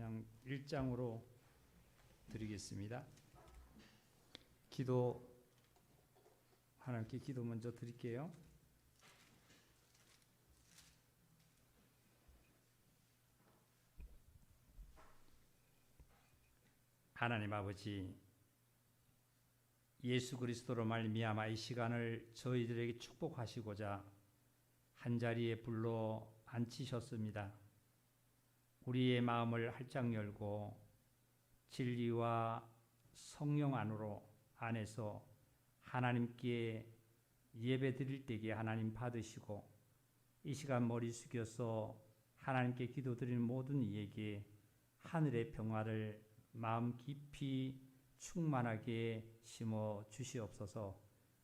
그냥 1장으로 드리겠습니다. 하나님께 기도 먼저 드릴게요. 하나님 아버지, 예수 그리스도로 말미암아 이 시간을 저희들에게 축복하시고자 한자리에 불러 앉히셨습니다. 우리의 마음을 활짝 열고 진리와 성령 안에서 하나님께 예배 드릴 때에 하나님 받으시고, 이 시간 머리 숙여서 하나님께 기도 드리는 모든 이에게 하늘의 평화를 마음 깊이 충만하게 심어 주시옵소서.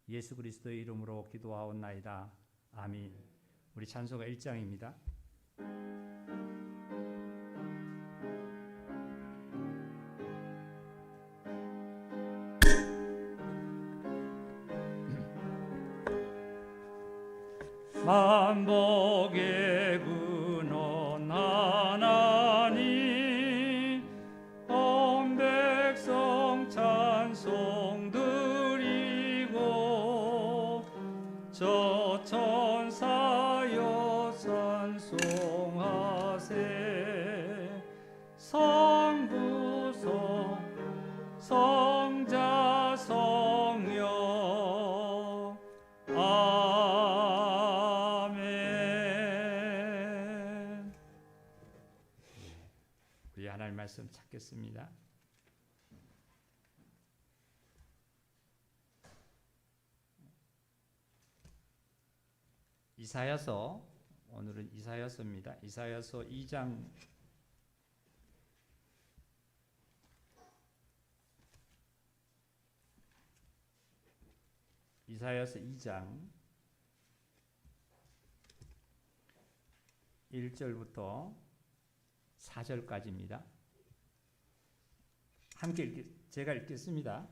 예수 그리스도의 이름으로 기도하옵나이다. 아멘. 우리 찬송가 1장입니다. 만복의 근원 하나님, 온 백성 찬송 드리고, 저 천사여 찬송하세. 성부 성자 성령 아멘. 우리 하나님 말씀 찾겠습니다. 이사야서, 오늘은 이사야서입니다. 이사야서 2장 이사야서 2장 1절부터 4절까지입니다. 함께 제가 읽겠습니다.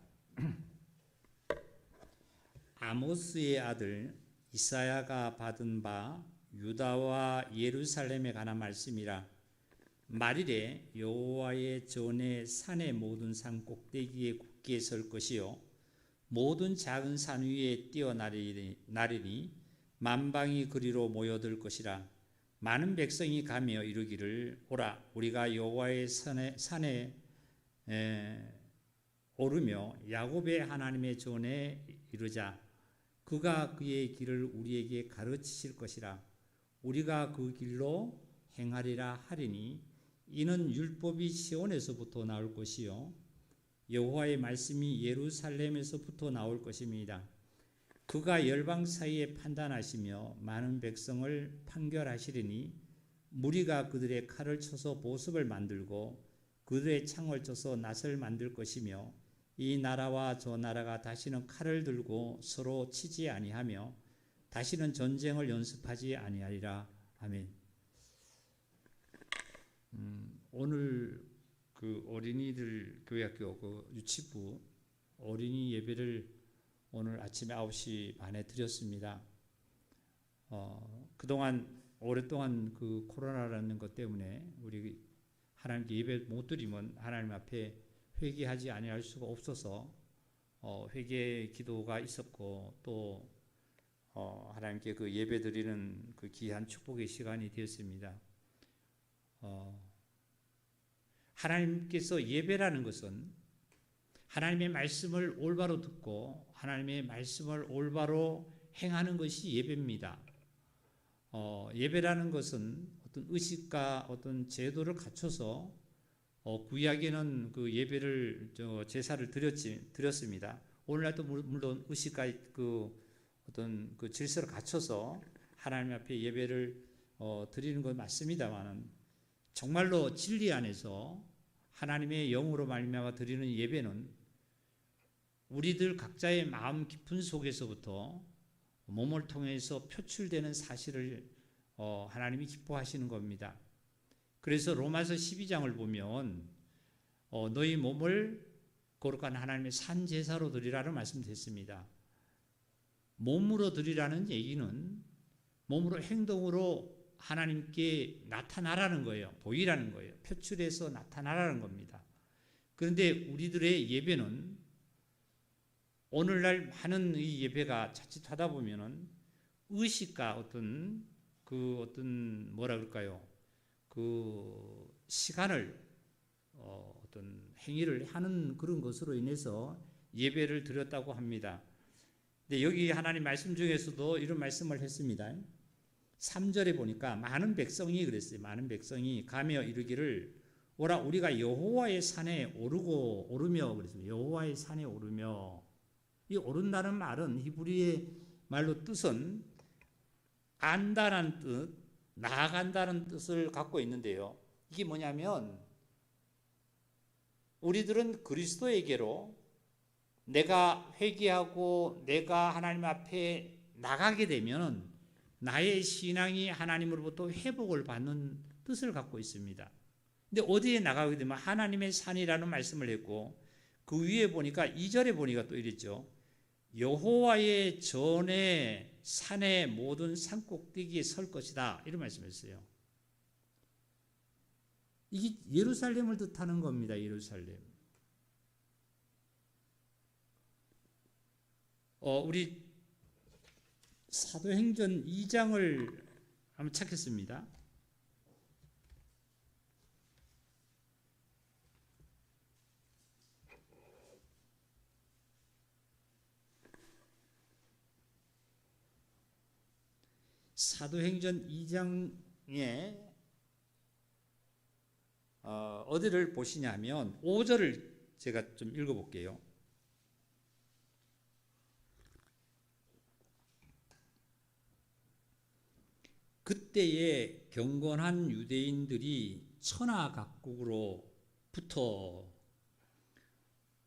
아모스의 아들 이사야가 받은 바 유다와 예루살렘에 관한 말씀이라. 말일에 여호와의 전에 산의 모든 산 꼭대기에 굳게 설 것이요 모든 작은 산 위에 뛰어나리니 만방이 그리로 모여들 것이라. 많은 백성이 가며 이르기를, 오라, 우리가 여호와의 산에 오르며 야곱의 하나님의 전에 이르자. 그가 그의 길을 우리에게 가르치실 것이라. 우리가 그 길로 행하리라 하리니, 이는 율법이 시온에서부터 나올 것이요 여호와의 말씀이 예루살렘에서부터 나올 것입니다. 그가 열방 사이에 판단하시며 많은 백성을 판결하시리니, 무리가 그들의 칼을 쳐서 보습을 만들고 그들의 창을 쳐서 낫을 만들 것이며, 이 나라와 저 나라가 다시는 칼을 들고 서로 치지 아니하며 다시는 전쟁을 연습하지 아니하리라. 아멘. 오늘 그 어린이들 교회학교 그 유치부 어린이 예배를 오늘 아침에 9시 반에 드렸습니다. 그동안 오랫동안 그 코로나라는 것 때문에 우리 하나님께 예배 못 드리면 하나님 앞에 회개하지 아니할 수가 없어서 회개 기도가 있었고, 또 하나님께 그 예배 드리는 그 귀한 축복의 시간이 되었습니다. 하나님께서 예배라는 것은 하나님의 말씀을 올바로 듣고 하나님의 말씀을 올바로 행하는 것이 예배입니다. 예배라는 것은 어떤 의식과 어떤 제도를 갖춰서 구약에는 그 예배를 제사를 드렸습니다. 오늘날도 물론 의식과 그 어떤 그 질서를 갖춰서 하나님 앞에 예배를 드리는 건 맞습니다만은, 정말로 진리 안에서 하나님의 영으로 말미암아 드리는 예배는 우리들 각자의 마음 깊은 속에서부터 몸을 통해서 표출되는 사실을 하나님이 기뻐하시는 겁니다. 그래서 로마서 12장을 보면 너희 몸을 거룩한 하나님의 산 제사로 드리라는 말씀됐습니다. 몸으로 드리라는 얘기는 몸으로 행동으로 하나님께 나타나라는 거예요. 보이라는 거예요. 표출해서 나타나라는 겁니다. 그런데 우리들의 예배는 오늘날 많은 이 예배가 자칫하다 보면은 의식과 어떤 뭐라 그럴까요? 그 시간을 어떤 행위를 하는 그런 것으로 인해서 예배를 드렸다고 합니다. 근데 여기 하나님 말씀 중에서도 이런 말씀을 했습니다. 3절에 보니까 많은 백성이 그랬어요. 많은 백성이 가며 이르기를 오라 우리가 여호와의 산에 오르며 그랬습니다. 여호와의 산에 오르며, 이 오른다는 말은 히브리의 말로 뜻은 안다는 뜻, 나아간다는 뜻을 갖고 있는데요. 이게 뭐냐면 우리들은 그리스도에게로 내가 회개하고 내가 하나님 앞에 나가게 되면 나의 신앙이 하나님으로부터 회복을 받는 뜻을 갖고 있습니다. 근데 어디에 나가게 되면 하나님의 산이라는 말씀을 했고, 그 위에 보니까 2절에 보니까 또 이랬죠. 여호와의 전에 산의 모든 산꼭대기에 설 것이다, 이런 말씀했어요. 이게 예루살렘을 뜻하는 겁니다. 예루살렘. 우리 사도행전 2장을 한번 찾겠습니다. 사도행전 2장에 어디를 보시냐면 5절을 제가 좀 읽어볼게요. 그때에 경건한 유대인들이 천하각국으로부터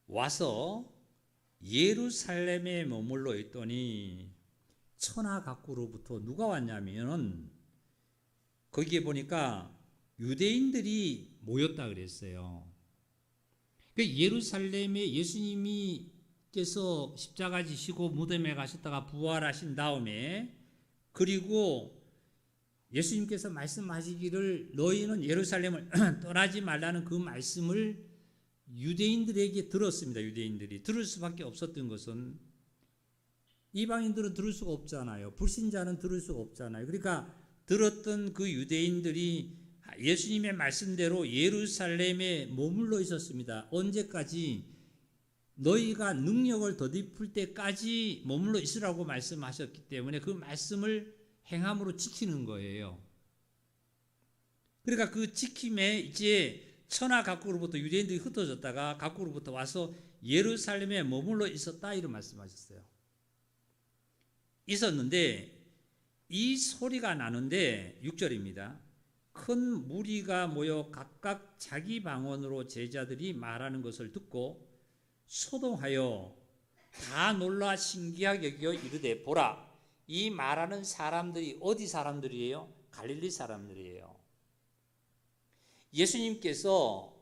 와서 예루살렘에 머물러 있더니, 천하각국으로부터 누가 왔냐면 거기에 보니까 유대인들이 모였다 그랬어요. 예루살렘에 예수님께서 십자가 지시고 무덤에 가셨다가 부활하신 다음에, 그리고 예수님께서 말씀하시기를 너희는 예루살렘을 떠나지 말라는 그 말씀을 유대인들에게 들었습니다. 유대인들이 들을 수밖에 없었던 것은, 이방인들은 들을 수가 없잖아요. 불신자는 들을 수가 없잖아요. 그러니까 들었던 그 유대인들이 예수님의 말씀대로 예루살렘에 머물러 있었습니다. 언제까지? 너희가 능력을 덧입을 때까지 머물러 있으라고 말씀하셨기 때문에 그 말씀을 행함으로 지키는 거예요. 그러니까 그 지킴에 이제 천하각국으로부터 유대인들이 흩어졌다가 각국으로부터 와서 예루살렘에 머물러 있었다, 이런 말씀하셨어요. 있었는데 이 소리가 나는데 6절입니다. 큰 무리가 모여 각각 자기 방언으로 제자들이 말하는 것을 듣고 소동하여 다 놀라 신기하게 여겨 이르되 보라, 이 말하는 사람들이 어디 사람들이에요? 갈릴리 사람들이에요. 예수님께서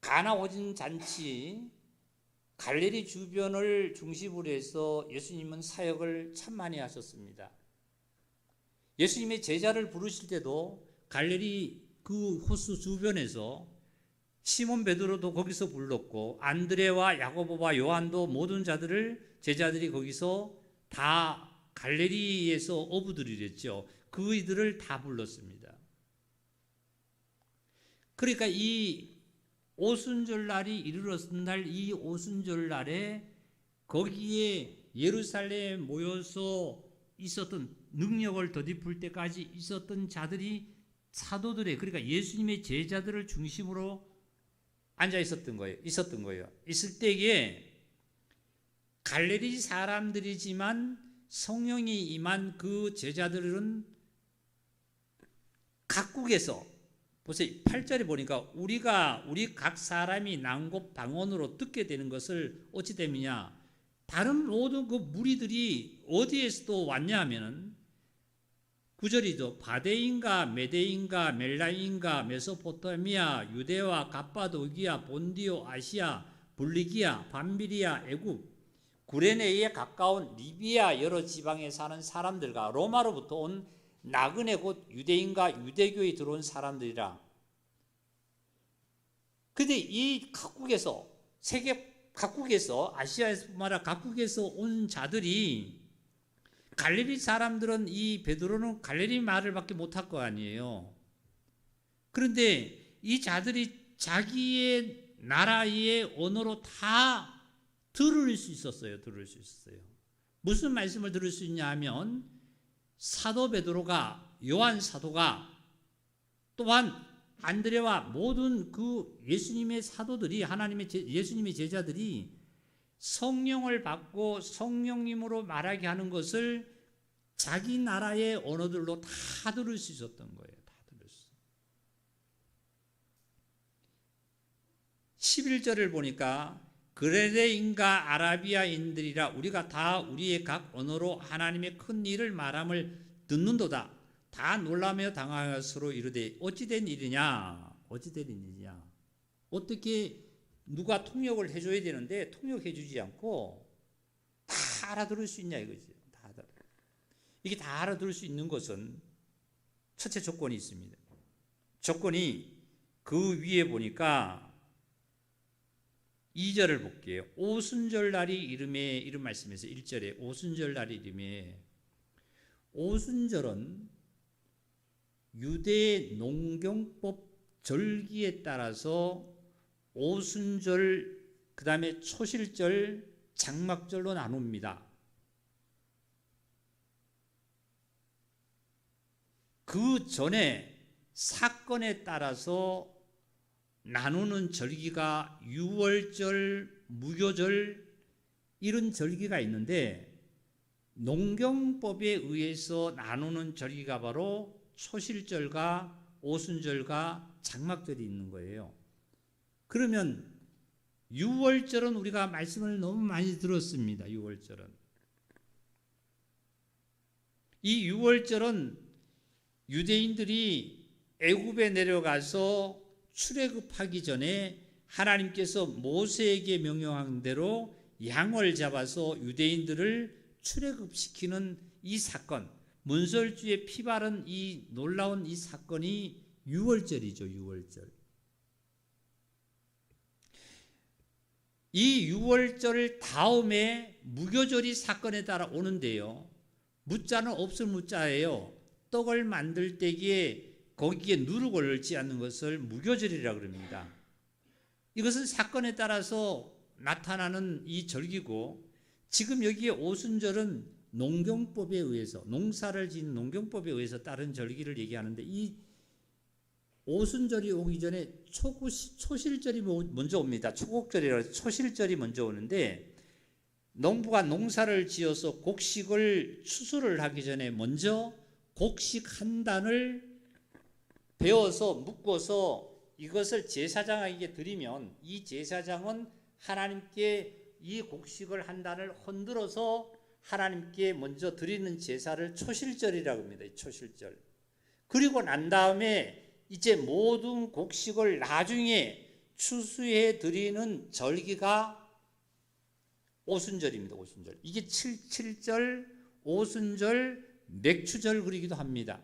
가나 오진 잔치, 갈릴리 주변을 중심으로 해서 예수님은 사역을 참 많이 하셨습니다. 예수님의 제자를 부르실 때도 갈릴리 그 호수 주변에서 시몬 베드로도 거기서 불렀고, 안드레와 야고보와 요한도 모든 제자들이 거기서 다 갈릴리에서 어부들이랬죠. 그이들을 다 불렀습니다. 그러니까 이 오순절날이 이르렀던 날, 이 오순절날에 거기에 예루살렘에 모여서 있었던, 능력을 덧입을 때까지 있었던 자들이 사도들의, 그러니까 예수님의 제자들을 중심으로 앉아 있었던 거예요. 있을 때에 갈릴리 사람들이지만 성령이 임한 그 제자들은 각국에서, 보세요. 8절에 보니까 우리 각 사람이 난곳 방언으로 듣게 되는 것을 어찌 때문이냐? 다른 모든 그 무리들이 어디에서도 왔냐 하면은 9절이죠. 바데인가 메데인가 멜라인가 메소포타미아 유대와 갑바도기아 본디오 아시아 불리기아 밤비리아 애굽 구레네에 가까운 리비아 여러 지방에 사는 사람들과 로마로부터 온 나그네 곧 유대인과 유대교에 들어온 사람들이라. 근데 이 각국에서, 세계 각국에서, 아시아에서뿐만 아니라 각국에서 온 자들이, 갈릴리 사람들은 이 베드로는 갈릴리 말을 밖에 못할 거 아니에요. 그런데 이 자들이 자기의 나라의 언어로 다 들을 수 있었어요. 무슨 말씀을 들을 수 있냐 하면, 사도 베드로가, 요한 사도가, 또한 안드레와 모든 그 예수님의 사도들이, 예수님의 제자들이 성령을 받고 성령님으로 말하게 하는 것을 자기 나라의 언어들로 다 들을 수 있었던 거예요. 다 들을 수. 11절을 보니까 그레네인과 아라비아인들이라 우리가 다 우리의 각 언어로 하나님의 큰 일을 말함을 듣는도다. 다 놀라며 당하여 서로 이르되 어찌된 일이냐? 어떻게 누가 통역을 해줘야 되는데 통역해주지 않고 다 알아들을 수 있냐 이거지. 이게 다 알아들을 수 있는 것은 첫째 조건이 있습니다. 조건이 그 위에 보니까 2절을 볼게요. 오순절 날이 이름에, 이런 말씀에서 1절에 오순절 날이 이름에, 오순절은 유대 농경법 절기에 따라서 오순절, 그 다음에 초실절, 장막절로 나눕니다. 그 전에 사건에 따라서 나누는 절기가 유월절, 무교절 이런 절기가 있는데, 농경법에 의해서 나누는 절기가 바로 초실절과 오순절과 장막절이 있는 거예요. 그러면 유월절은 우리가 말씀을 너무 많이 들었습니다. 유월절은. 이 유월절은 유대인들이 애굽에 내려가서 출애굽하기 전에 하나님께서 모세에게 명령한 대로 양을 잡아서 유대인들을 출애굽시키는 이 사건, 문설주에 피 바른 이 놀라운 이 사건이 유월절이죠. 유월절. 이 유월절 다음에 무교절이 사건에 따라 오는데요. 무자는 없을 무자예요. 떡을 만들 때에 거기에 누를 걸지 않는 것을 무교절이라고 그럽니다. 이것은 사건에 따라서 나타나는 이 절기고, 지금 여기에 오순절은 농경법에 의해서, 농사를 지은 농경법에 의해서 따른 절기를 얘기하는데, 이 오순절이 오기 전에 초실절이 먼저 옵니다. 초곡절이라고 해서 초실절이 먼저 오는데, 농부가 농사를 지어서 곡식을 추수를 하기 전에 먼저 곡식 한 단을 베어서 묶어서 이것을 제사장에게 드리면, 이 제사장은 하나님께 이 곡식을 한 단을 흔들어서 하나님께 먼저 드리는 제사를 초실절이라고 합니다. 초실절. 그리고 난 다음에 이제 모든 곡식을 나중에 추수해 드리는 절기가 오순절입니다. 오순절. 이게 7절, 오순절, 맥추절 그리기도 합니다.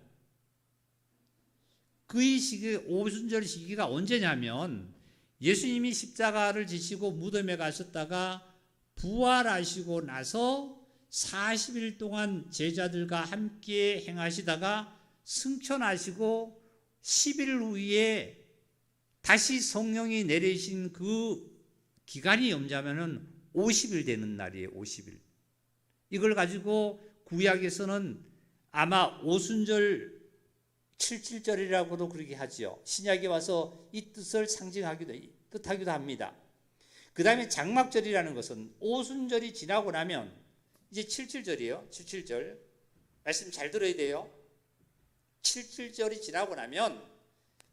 그 시기, 오순절 시기가 언제냐면, 예수님이 십자가를 지시고 무덤에 가셨다가 부활하시고 나서 40일 동안 제자들과 함께 행하시다가 승천하시고 10일 후에 다시 성령이 내리신 그 기간이 언제냐면은 50일 되는 날이에요. 50일. 이걸 가지고 구약에서는 아마 오순절 77절이라고도 그렇게 하지요. 신약에 와서 이 뜻을 뜻하기도 합니다. 그 다음에 장막절이라는 것은 오순절이 지나고 나면 이제 77절이에요. 77절. 말씀 잘 들어야 돼요. 77절이 지나고 나면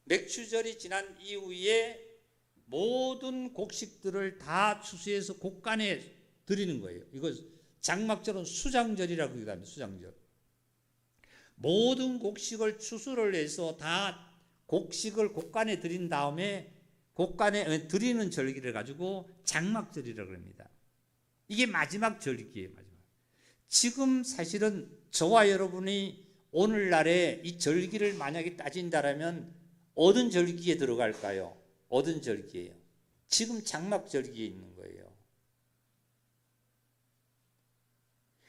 맥추절이 지난 이후에 모든 곡식들을 다 추수해서 곡간에 드리는 거예요. 이거 장막절은 수장절이라고 합니다. 수장절. 모든 곡식을 추수를 해서 다 곡식을 곡간에 드린 다음에 곡간에 드리는 절기를 가지고 장막절이라고 합니다. 이게 마지막 절기예요. 마지막. 지금 사실은 저와 여러분이 오늘날에 이 절기를 만약에 따진다라면 어떤 절기에 들어갈까요? 어떤 절기예요? 지금 장막 절기에 있는 거예요.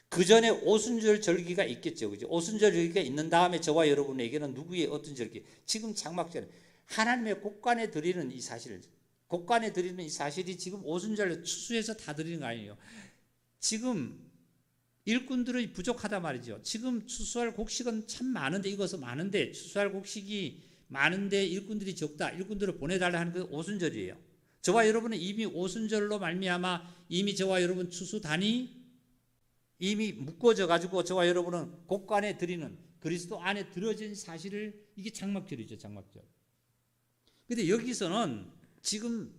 그 전에 오순절 절기가 있겠죠. 그죠? 오순절 절기가 있는 다음에 저와 여러분에게는 누구의 어떤 절기? 지금 장막절. 하나님의 곳간에 드리는 이 사실, 곳간에 드리는 이 사실이 지금 오순절 추수해서 다 드리는 거 아니에요. 지금 일꾼들이 부족하다 말이죠. 지금 추수할 곡식은 참 많은데, 익어서 많은데, 추수할 곡식이 많은데 일꾼들이 적다. 일꾼들을 보내달라 하는 그 오순절이에요. 저와 여러분은 이미 오순절로 말미암아 이미 저와 여러분 추수단이 이미 묶어져 가지고 저와 여러분은 곳간에 드리는 그리스도 안에 들어진 사실을, 이게 장막절이죠. 장막절. 근데 여기서는 지금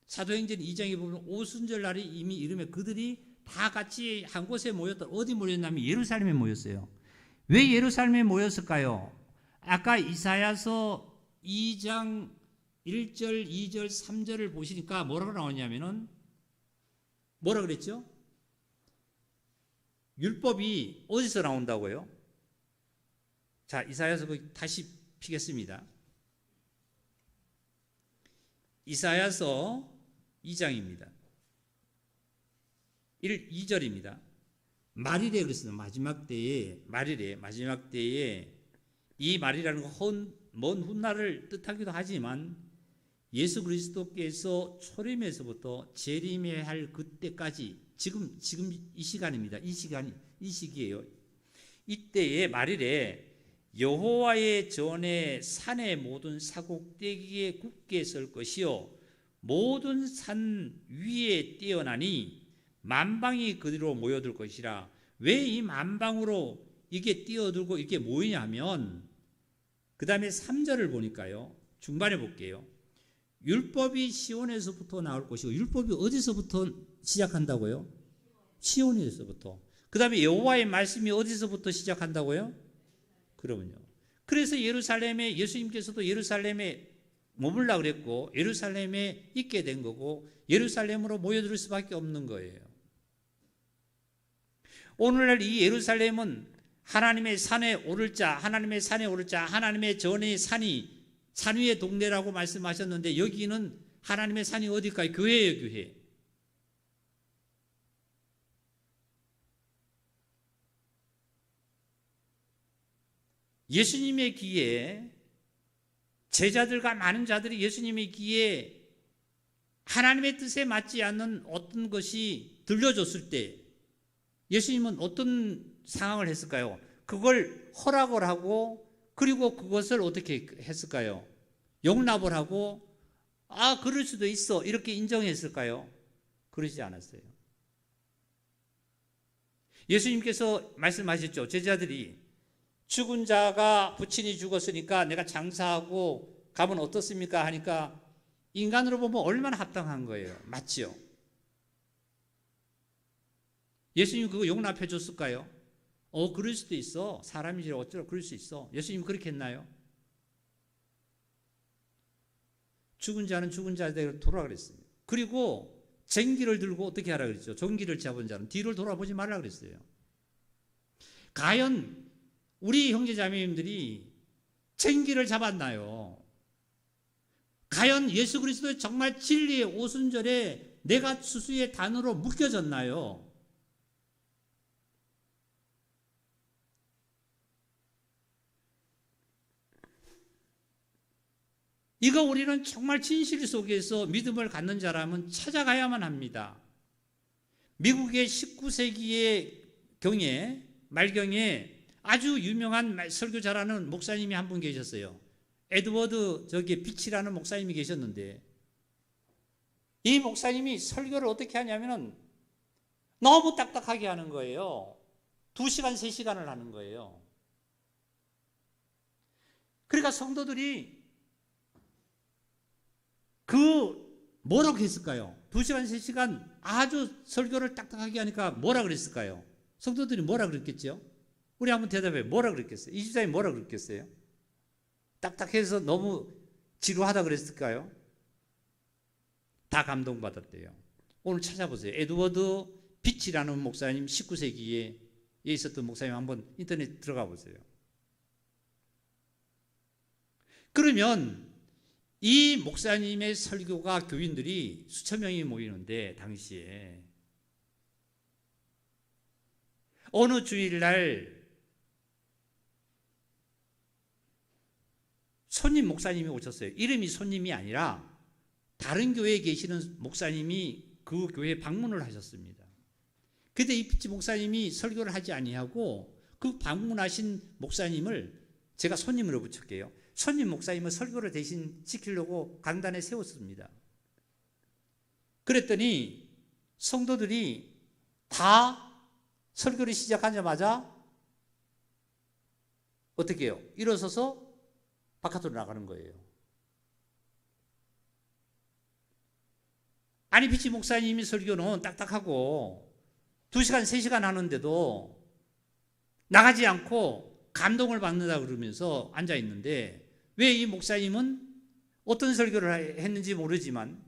사도행전 2장에 보면 오순절 날이 이미 이르면 그들이 다 같이 한 곳에 모였다. 어디 모였냐면 예루살렘에 모였어요. 왜 예루살렘에 모였을까요? 아까 이사야서 2장 1절, 2절, 3절을 보시니까 뭐라고 나오냐면은 뭐라 그랬죠? 율법이 어디서 나온다고요? 자, 이사야서 다시 피겠습니다. 이사야서 2장입니다. 2절입니다. 말이래 그랬어요. 마지막 때에, 말이래. 마지막 때에, 이 말이라는 건 먼 훗날을 뜻하기도 하지만 예수 그리스도께서 초림에서부터 재림해할 그때까지, 지금 이 시간입니다. 이 시기예요. 이때에 말이래, 여호와의 전에 산의 모든 사곡대기에 굳게 설 것이요 모든 산 위에 뛰어나니 만방이 그리로 모여들 것이라. 왜 이 만방으로 이게 뛰어들고 이게 모이냐면, 그 다음에 3절을 보니까요, 중반에 볼게요. 율법이 시온에서부터 나올 것이고, 율법이 어디서부터 시작한다고요? 시온에서부터. 그 다음에 여호와의 말씀이 어디서부터 시작한다고요? 그러면요. 그래서 예루살렘에, 예수님께서도 예루살렘에 머물라 그랬고 예루살렘에 있게 된 거고 예루살렘으로 모여들 수밖에 없는 거예요. 오늘날 이 예루살렘은 하나님의 산에 오를 자, 하나님의 산에 오를 자, 하나님의 전의 산이 산 위의 동네라고 말씀하셨는데, 여기는 하나님의 산이 어딜까요? 교회예요, 교회. 예수님의 귀에, 제자들과 많은 자들이 예수님의 귀에 하나님의 뜻에 맞지 않는 어떤 것이 들려줬을 때 예수님은 어떤 상황을 했을까요? 그걸 허락을 하고, 그리고 그것을 어떻게 했을까요? 용납을 하고, 아, 그럴 수도 있어, 이렇게 인정했을까요? 그러지 않았어요. 예수님께서 말씀하셨죠. 제자들이 죽은 자가 부친이 죽었으니까 내가 장사하고 가면 어떻습니까? 하니까 인간으로 보면 얼마나 합당한 거예요. 맞죠? 예수님 그거 용납해 줬을까요? 그럴 수도 있어. 사람이지 어쩌라 그럴 수 있어. 예수님 그렇게 했나요? 죽은 자는 죽은 자대로 돌아가 그랬어요. 그리고 쟁기를 들고 어떻게 하라 그랬죠? 종기를 잡은 자는 뒤를 돌아보지 말라 그랬어요. 과연 우리 형제자매님들이 쟁기를 잡았나요? 과연 예수 그리스도의 정말 진리의 오순절에 내가 추수의 단으로 묶여졌나요? 이거 우리는 정말 진실 속에서 믿음을 갖는 자라면 찾아가야만 합니다. 미국의 19세기의 말경에 아주 유명한 설교자라는 목사님이 한 분 계셨어요. 에드워드 비치라는 목사님이 계셨는데, 이 목사님이 설교를 어떻게 하냐면은 너무 딱딱하게 하는 거예요. 2시간, 3시간을 하는 거예요. 그러니까 성도들이 뭐라고 했을까요? 2시간, 3시간 아주 설교를 딱딱하게 하니까 뭐라 그랬을까요? 성도들이 뭐라 그랬겠죠? 우리 한번 대답해. 뭐라 그랬겠어요? 이 집사님이 뭐라 그랬겠어요? 딱딱해서 너무 지루하다 그랬을까요? 다 감동받았대요. 오늘 찾아보세요. 에드워드 비치라는 목사님, 19세기에 있었던 목사님 한번 인터넷 들어가 보세요. 그러면 이 목사님의 설교가 교인들이 수천 명이 모이는데 당시에 어느 주일날 손님 목사님이 오셨어요. 이름이 손님이 아니라 다른 교회에 계시는 목사님이 그 교회에 방문을 하셨습니다. 그때 이피치 목사님이 설교를 하지 아니하고 그 방문하신 목사님을 제가 손님으로 붙일게요. 손님 목사님은 설교를 대신 지키려고 강단에 세웠습니다. 그랬더니 성도들이 다 설교를 시작하자마자 어떻게 해요? 일어서서 바깥으로 나가는 거예요. 아니 피치 목사님이 설교는 딱딱하고 2시간, 3시간 하는데도 나가지 않고 감동을 받는다 그러면서 앉아 있는데 왜 이 목사님은 어떤 설교를 했는지 모르지만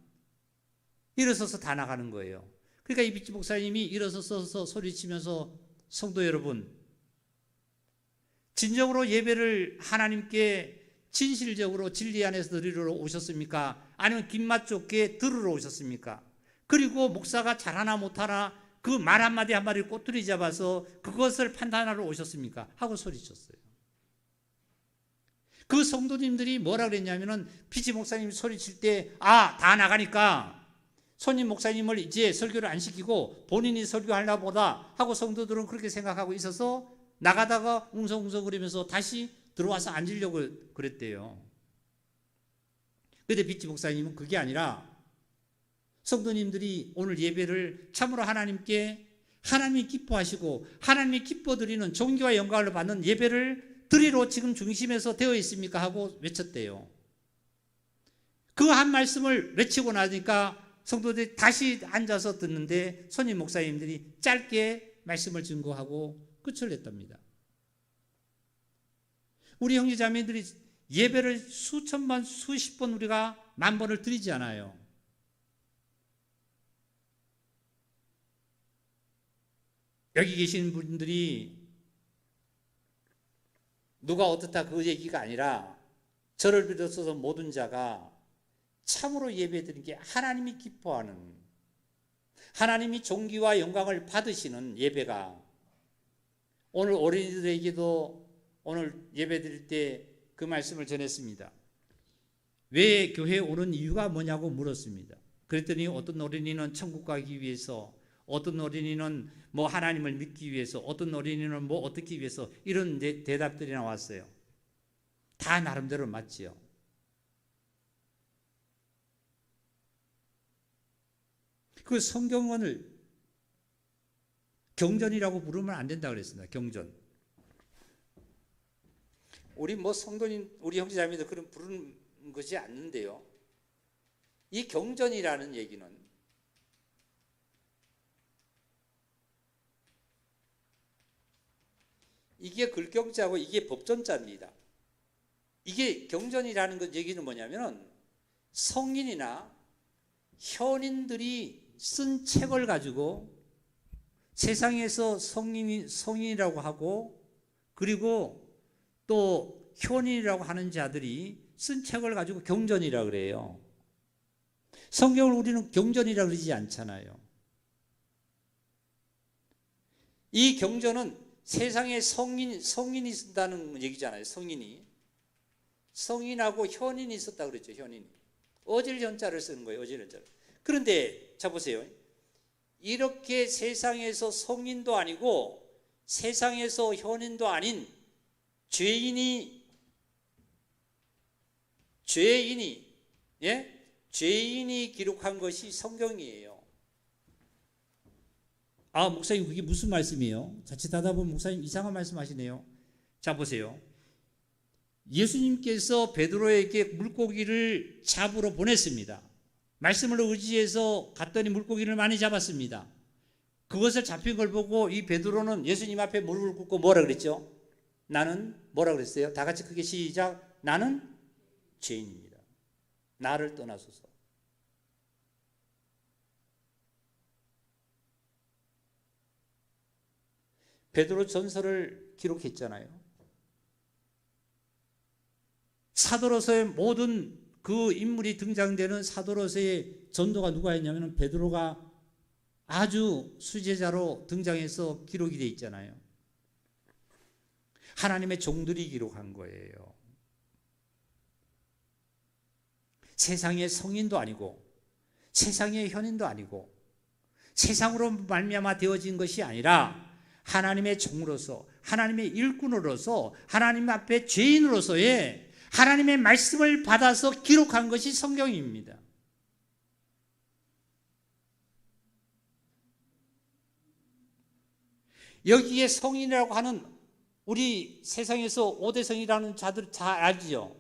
일어서서 다 나가는 거예요. 그러니까 이 피치 목사님이 일어서서 소리치면서 성도 여러분, 진정으로 예배를 하나님께 진실적으로 진리 안에서 드리러 오셨습니까? 아니면 김맛 좋게 들으러 오셨습니까? 그리고 목사가 잘하나 못하나 그 말 한마디 한마디를 꼬투리 잡아서 그것을 판단하러 오셨습니까? 하고 소리쳤어요. 그 성도님들이 뭐라 그랬냐면은 피치 목사님이 소리칠 때 다 나가니까 손님 목사님을 이제 설교를 안 시키고 본인이 설교하려고 보다 하고 성도들은 그렇게 생각하고 있어서 나가다가 웅성웅성거리면서 다시 들어와서 앉으려고 그랬대요. 그런데 피치 목사님은 그게 아니라 성도님들이 오늘 예배를 참으로 하나님께 하나님이 기뻐하시고 하나님이 기뻐드리는 존귀와 영광을 받는 예배를 드리러 지금 중심에서 되어 있습니까? 하고 외쳤대요. 그 한 말씀을 외치고 나니까 성도들이 다시 앉아서 듣는데 손님 목사님들이 짧게 말씀을 증거하고 끝을 냈답니다. 우리 형제자매들이 예배를 수천 번, 수십 번 우리가 만 번을 드리지 않아요. 여기 계신 분들이 누가 어떻다 그 얘기가 아니라 저를 비롯해서 모든 자가 참으로 예배드리는 게 하나님이 기뻐하는, 하나님이 존귀와 영광을 받으시는 예배가, 오늘 어린이들에게도 오늘 예배드릴 때 그 말씀을 전했습니다. 왜 교회에 오는 이유가 뭐냐고 물었습니다. 그랬더니 어떤 어린이는 천국 가기 위해서, 어떤 어린이는 뭐 하나님을 믿기 위해서, 어떤 어린이는 뭐 어떻게 위해서, 이런 대답들이 나왔어요. 다 나름대로 맞지요. 그 성경원을 경전이라고 부르면 안 된다 그랬습니다. 경전. 우리 뭐 성도님, 우리 형제자매들 그런 부르는 것이 않는데요. 이 경전이라는 얘기는 이게 글경자고 이게 법전자입니다. 이게 경전이라는 것 얘기는 뭐냐면은 성인이나 현인들이 쓴 책을 가지고 세상에서 성인이라고 하고 그리고 또 현인이라고 하는 자들이 쓴 책을 가지고 경전이라고 그래요. 성경을 우리는 경전이라고 그러지 않잖아요. 이 경전은 세상에 성인이 쓴다는 얘기잖아요. 성인하고 현인이 썼다고 그랬죠. 현인이. 어질 현자를 쓰는 거예요. 어질 현자를. 그런데 자 보세요. 이렇게 세상에서 성인도 아니고 세상에서 현인도 아닌 죄인이 기록한 것이 성경이에요. 목사님 그게 무슨 말씀이에요? 자칫하다 보면 목사님 이상한 말씀 하시네요. 자 보세요. 예수님께서 베드로에게 물고기를 잡으러 보냈습니다. 말씀을 의지해서 갔더니 물고기를 많이 잡았습니다. 그것을 잡힌 걸 보고 이 베드로는 예수님 앞에 무릎을 꿇고 뭐라 그랬죠? 나는 뭐라 그랬어요? 다 같이 크게 시작. 나는 죄인입니다. 나를 떠나소서. 베드로 전서를 기록했잖아요. 사도로서의 모든 그 인물이 등장되는 사도로서의 전도가 누가 했냐면 베드로가 아주 수제자로 등장해서 기록이 되어 있잖아요. 하나님의 종들이 기록한 거예요. 세상의 성인도 아니고 세상의 현인도 아니고 세상으로 말미암아 되어진 것이 아니라 하나님의 종으로서 하나님의 일꾼으로서 하나님 앞에 죄인으로서의 하나님의 말씀을 받아서 기록한 것이 성경입니다. 여기에 성인이라고 하는 우리 세상에서 5대 성이라는 자들 잘 알지요.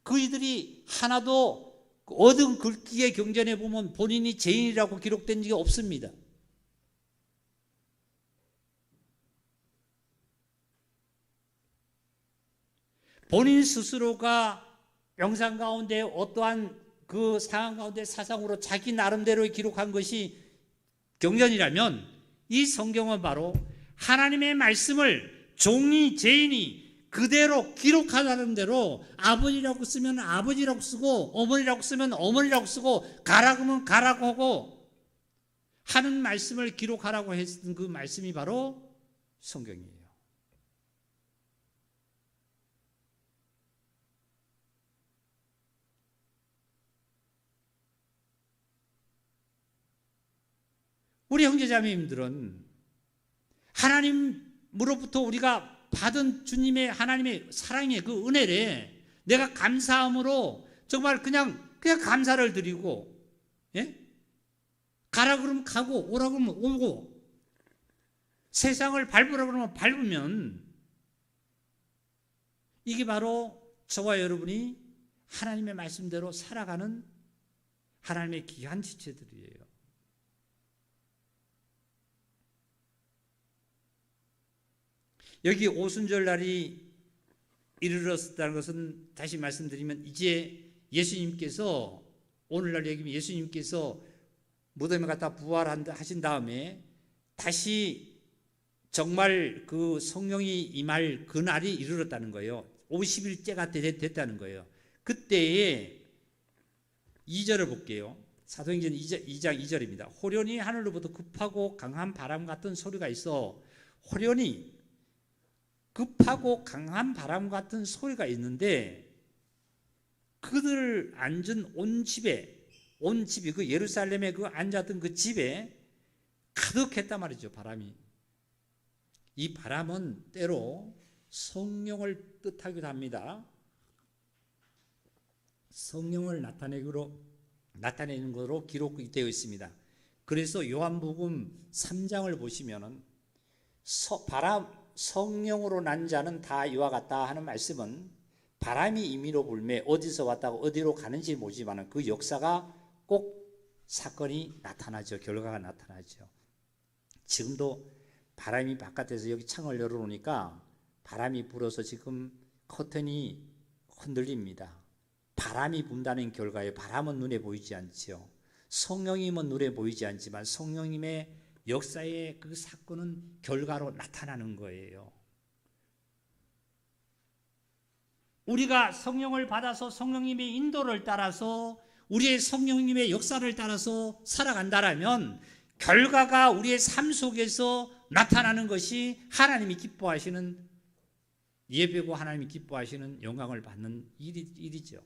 그이들이 하나도 얻은 글귀의 경전에 보면 본인이 죄인이라고 기록된 적이 없습니다. 본인 스스로가 영상 가운데 어떠한 그 상황 가운데 사상으로 자기 나름대로 기록한 것이 경전이라면 이 성경은 바로 하나님의 말씀을 종이 죄인이 그대로 기록하는 대로 아버지라고 쓰면 아버지라고 쓰고 어머니라고 쓰면 어머니라고 쓰고 가라고 하면 가라고 하고 하는 말씀을 기록하라고 했던 그 말씀이 바로 성경이에요. 우리 형제자매님들은 하나님으로부터 우리가 받은 주님의 하나님의 사랑의 그 은혜를 내가 감사함으로 정말 그냥 감사를 드리고, 예? 가라 그러면 가고 오라 그러면 오고 세상을 밟으라 그러면 밟으면 이게 바로 저와 여러분이 하나님의 말씀대로 살아가는 하나님의 귀한 지체들이에요. 여기 오순절 날이 이르렀다는 것은 다시 말씀드리면 이제 예수님께서 오늘날 얘기하면 예수님께서 무덤에 갔다 부활하신 다음에 다시 정말 그 성령이 임할 그날이 이르렀다는 거예요. 50일째가 됐다는 거예요. 그때에 2절을 볼게요. 사도행전 2장 2절입니다. 호련히 하늘로부터 급하고 강한 바람 같은 소리가 있어. 호련히 급하고 강한 바람 같은 소리가 있는데 그들 앉은 온 집이 그 예루살렘에 그 앉았던 그 집에 가득했단 말이죠. 바람이. 이 바람은 때로 성령을 뜻하기도 합니다. 성령을 나타내는 것으로 기록이 되어 있습니다. 그래서 요한복음 3장을 보시면은 성령으로 난 자는 다 이와 같다 하는 말씀은 바람이 임의로 불매 어디서 왔다고 어디로 가는지 모르지만 그 역사가 꼭 사건이 나타나죠. 결과가 나타나죠. 지금도 바람이 바깥에서 여기 창을 열어놓으니까 바람이 불어서 지금 커튼이 흔들립니다. 바람이 분다는 결과에 바람은 눈에 보이지 않죠. 성령님은 눈에 보이지 않지만 성령님의 역사의 그 사건은 결과로 나타나는 거예요. 우리가 성령을 받아서 성령님의 인도를 따라서 우리의 성령님의 역사를 따라서 살아간다라면 결과가 우리의 삶 속에서 나타나는 것이 하나님이 기뻐하시는 예배고 하나님이 기뻐하시는 영광을 받는 일이죠.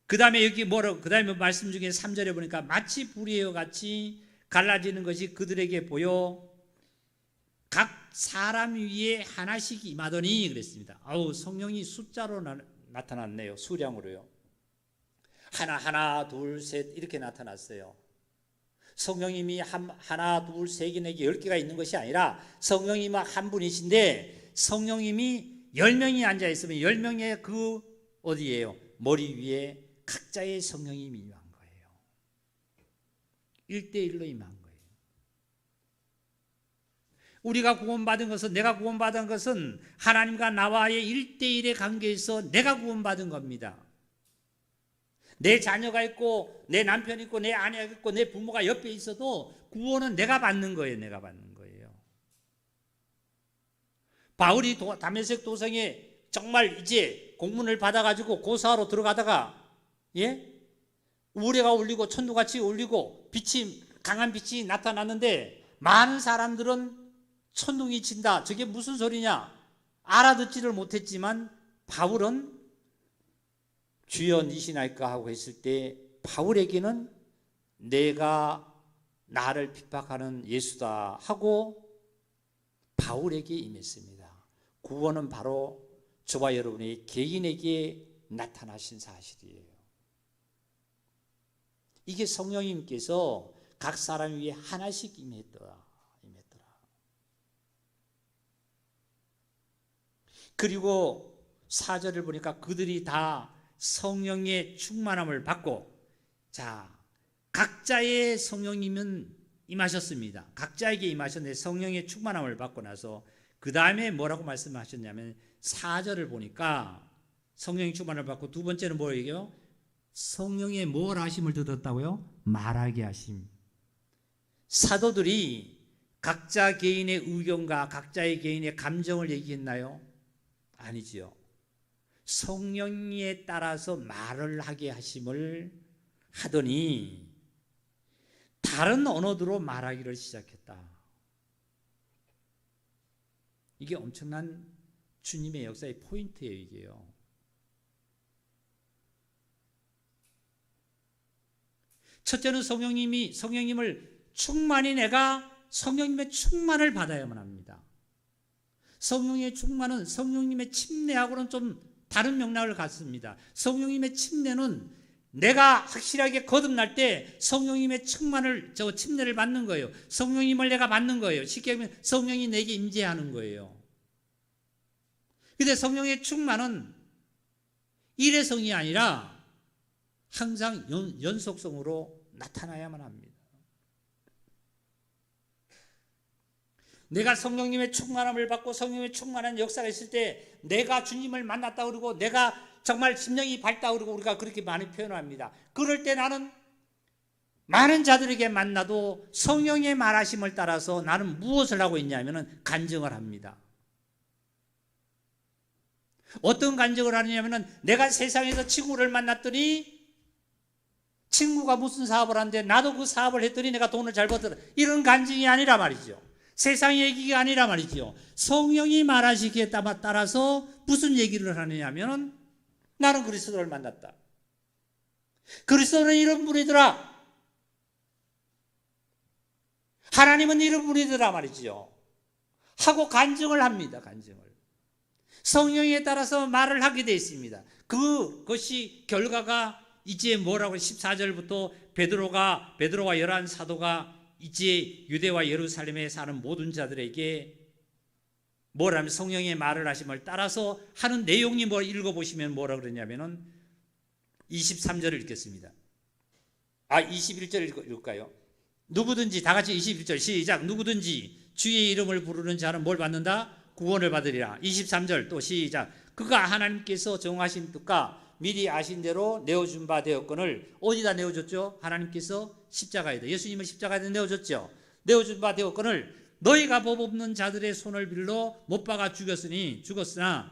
그 다음에 여기 그 다음에 말씀 중에 3절에 보니까 마치 불이와 같이 갈라지는 것이 그들에게 보여 각 사람 위에 하나씩 임하더니 그랬습니다. 성령이 숫자로 나타났네요. 수량으로요. 하나 둘 셋 이렇게 나타났어요. 성령님이 하나 둘 셋 내게 10개가 있는 것이 아니라 성령님은 한 분이신데 성령님이 10명이 앉아 있으면 10명의 그 어디예요? 머리 위에 각자의 성령님이 임한 거예요. 1대1로 임한 거예요. 우리가 구원받은 것은 내가 구원받은 것은 하나님과 나와의 1대1의 관계에서 내가 구원받은 겁니다. 내 자녀가 있고 내 남편이 있고 내 아내가 있고 내 부모가 옆에 있어도 구원은 내가 받는 거예요. 내가 받는 거예요. 바울이 다메섹 도성에 정말 이제 공문을 받아가지고 고사하러 들어가다가 우레가 울리고 천둥같이 울리고 강한 빛이 나타났는데 많은 사람들은 천둥이 친다, 저게 무슨 소리냐 알아듣지를 못했지만 바울은 주여 니시나이까 하고 했을 때 바울에게는 내가 나를 핍박하는 예수다 하고 바울에게 임했습니다. 구원은 바로 저와 여러분의 개인에게 나타나신 사실이에요. 이게 성령님께서 각 사람 위에 하나씩 임했더라. 그리고 4절을 보니까 그들이 다 성령의 충만함을 받고, 자, 각자의 성령님은 임하셨습니다. 각자에게 임하셨는데 성령의 충만함을 받고 나서 그 다음에 뭐라고 말씀하셨냐면 4절을 보니까 성령의 충만함을 받고 두 번째는 뭐예요? 성령의 뭘 하심을 듣었다고요? 말하게 하심. 사도들이 각자 개인의 의견과 각자의 개인의 감정을 얘기했나요? 아니지요. 성령에 따라서 말을 하게 하심을 하더니 다른 언어로 말하기를 시작했다. 이게 엄청난 주님의 역사의 포인트예요. 이게요. 첫째는 성령님을 충만히 내가 성령님의 충만을 받아야만 합니다. 성령의 충만은 성령님의 침례하고는 좀 다른 맥락을 갖습니다. 성령님의 침례는 내가 확실하게 거듭날 때 성령님의 침례를 받는 거예요. 성령님을 내가 받는 거예요. 쉽게 하면 성령이 내게 임재하는 거예요. 근데 성령의 충만은 일회성이 아니라 항상 연속성으로 나타나야만 합니다. 내가 성령님의 충만함을 받고 성령님의 충만한 역사가 있을 때 내가 주님을 만났다 그러고 내가 정말 심령이 밝다 그러고 우리가 그렇게 많이 표현합니다. 그럴 때 나는 많은 자들에게 만나도 성령의 말하심을 따라서 나는 무엇을 하고 있냐면 간증을 합니다. 어떤 간증을 하느냐면 내가 세상에서 친구를 만났더니 친구가 무슨 사업을 하는데 나도 그 사업을 했더니 내가 돈을 잘 벌더라. 이런 간증이 아니라 말이죠. 세상의 얘기가 아니라 말이죠. 성령이 말하시기에 따라서 무슨 얘기를 하느냐면 나는 그리스도를 만났다. 그리스도는 이런 분이더라. 하나님은 이런 분이더라 말이죠. 하고 간증을 합니다. 간증을. 성령에 따라서 말을 하게 되어 있습니다. 그것이 결과가 이제 뭐라고 14절부터 베드로와 11 사도가 이제 유대와 예루살렘에 사는 모든 자들에게 뭐라면 성령의 말을 하심을 따라서 하는 내용이 뭐 읽어보시면 뭐라 그러냐면은 23절을 읽겠습니다. 21절 읽을까요? 누구든지 다 같이 21절 시작. 누구든지 주의 이름을 부르는 자는 뭘 받는다? 구원을 받으리라. 23절 또 시작. 그가 하나님께서 정하신 뜻과 미리 아신 대로 내어준 바 되었거늘 어디다 내어줬죠? 하나님께서 십자가에다. 예수님은 십자가에다 내어줬죠. 내어준 바 되었거늘 너희가 법 없는 자들의 손을 빌려 못 박아 죽였으나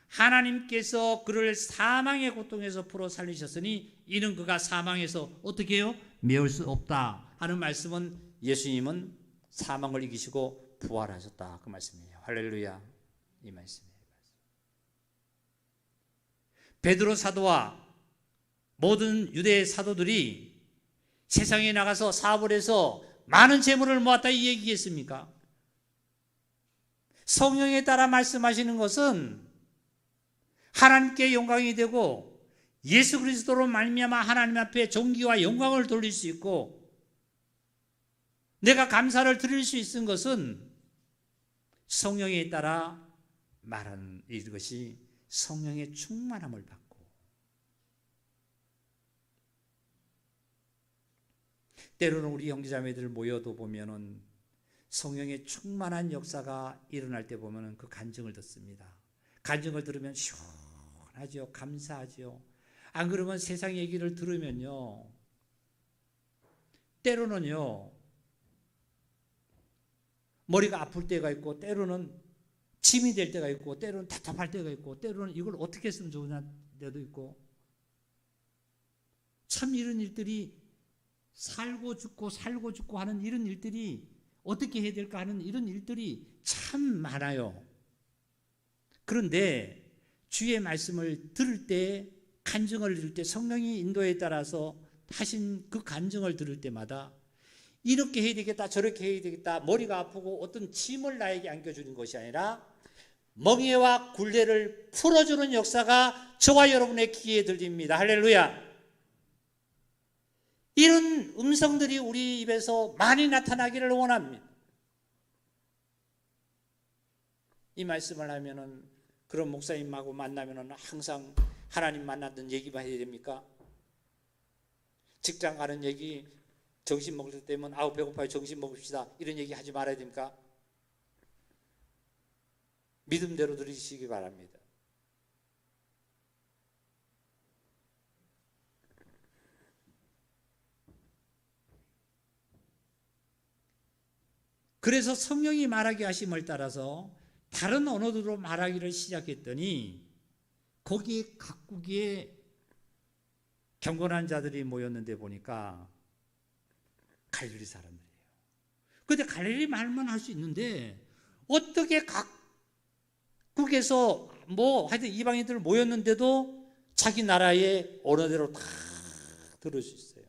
하나님께서 그를 사망의 고통에서 풀어 살리셨으니 이는 그가 사망에서 어떻게 해요? 메울 수 없다 하는 말씀은 예수님은 사망을 이기시고 부활하셨다 그 말씀이에요. 할렐루야. 이 말씀이에요. 베드로 사도와 모든 유대 사도들이 세상에 나가서 사업을 해서 많은 재물을 모았다 이 얘기겠습니까? 성령에 따라 말씀하시는 것은 하나님께 영광이 되고 예수 그리스도로 말미암아 하나님 앞에 존귀와 영광을 돌릴 수 있고 내가 감사를 드릴 수 있는 것은 성령에 따라 말하는 이것이 성령의 충만함을 받고 때로는 우리 형제자매들 모여도 보면은 성령의 충만한 역사가 일어날 때 보면은 그 간증을 듣습니다. 간증을 들으면 시원하죠. 감사하죠. 안 그러면 세상 얘기를 들으면요. 때로는요. 머리가 아플 때가 있고 때로는 짐이 될 때가 있고, 때로는 답답할 때가 있고, 때로는 이걸 어떻게 했으면 좋으냐 때도 있고, 참 이런 일들이 살고 죽고 하는 이런 일들이 어떻게 해야 될까 하는 이런 일들이 참 많아요. 그런데 주의 말씀을 들을 때, 간증을 들을 때, 성령의 인도에 따라서 하신 그 간증을 들을 때마다 이렇게 해야 되겠다, 저렇게 해야 되겠다, 머리가 아프고 어떤 짐을 나에게 안겨주는 것이 아니라 멍에와 굴레를 풀어주는 역사가 저와 여러분의 귀에 들립니다. 할렐루야. 이런 음성들이 우리 입에서 많이 나타나기를 원합니다. 이 말씀을 하면은 그런 목사님하고 만나면은 항상 하나님 만났던 얘기만 해야 됩니까? 직장 가는 얘기, 점심 먹을 때면 아우 배고파요, 점심 먹읍시다, 이런 얘기 하지 말아야 됩니까? 믿음대로 들으시기 바랍니다. 그래서 성령이 말하게 하심을 따라서 다른 언어로 말하기를 시작했더니 거기에 각국의 경건한 자들이 모였는데 보니까 갈릴리 사람들이에요. 그런데 갈릴리 말만 할 수 있는데 어떻게 각국에서 하여튼 이방인들 모였는데도 자기 나라의 언어대로 다 들을 수 있어요.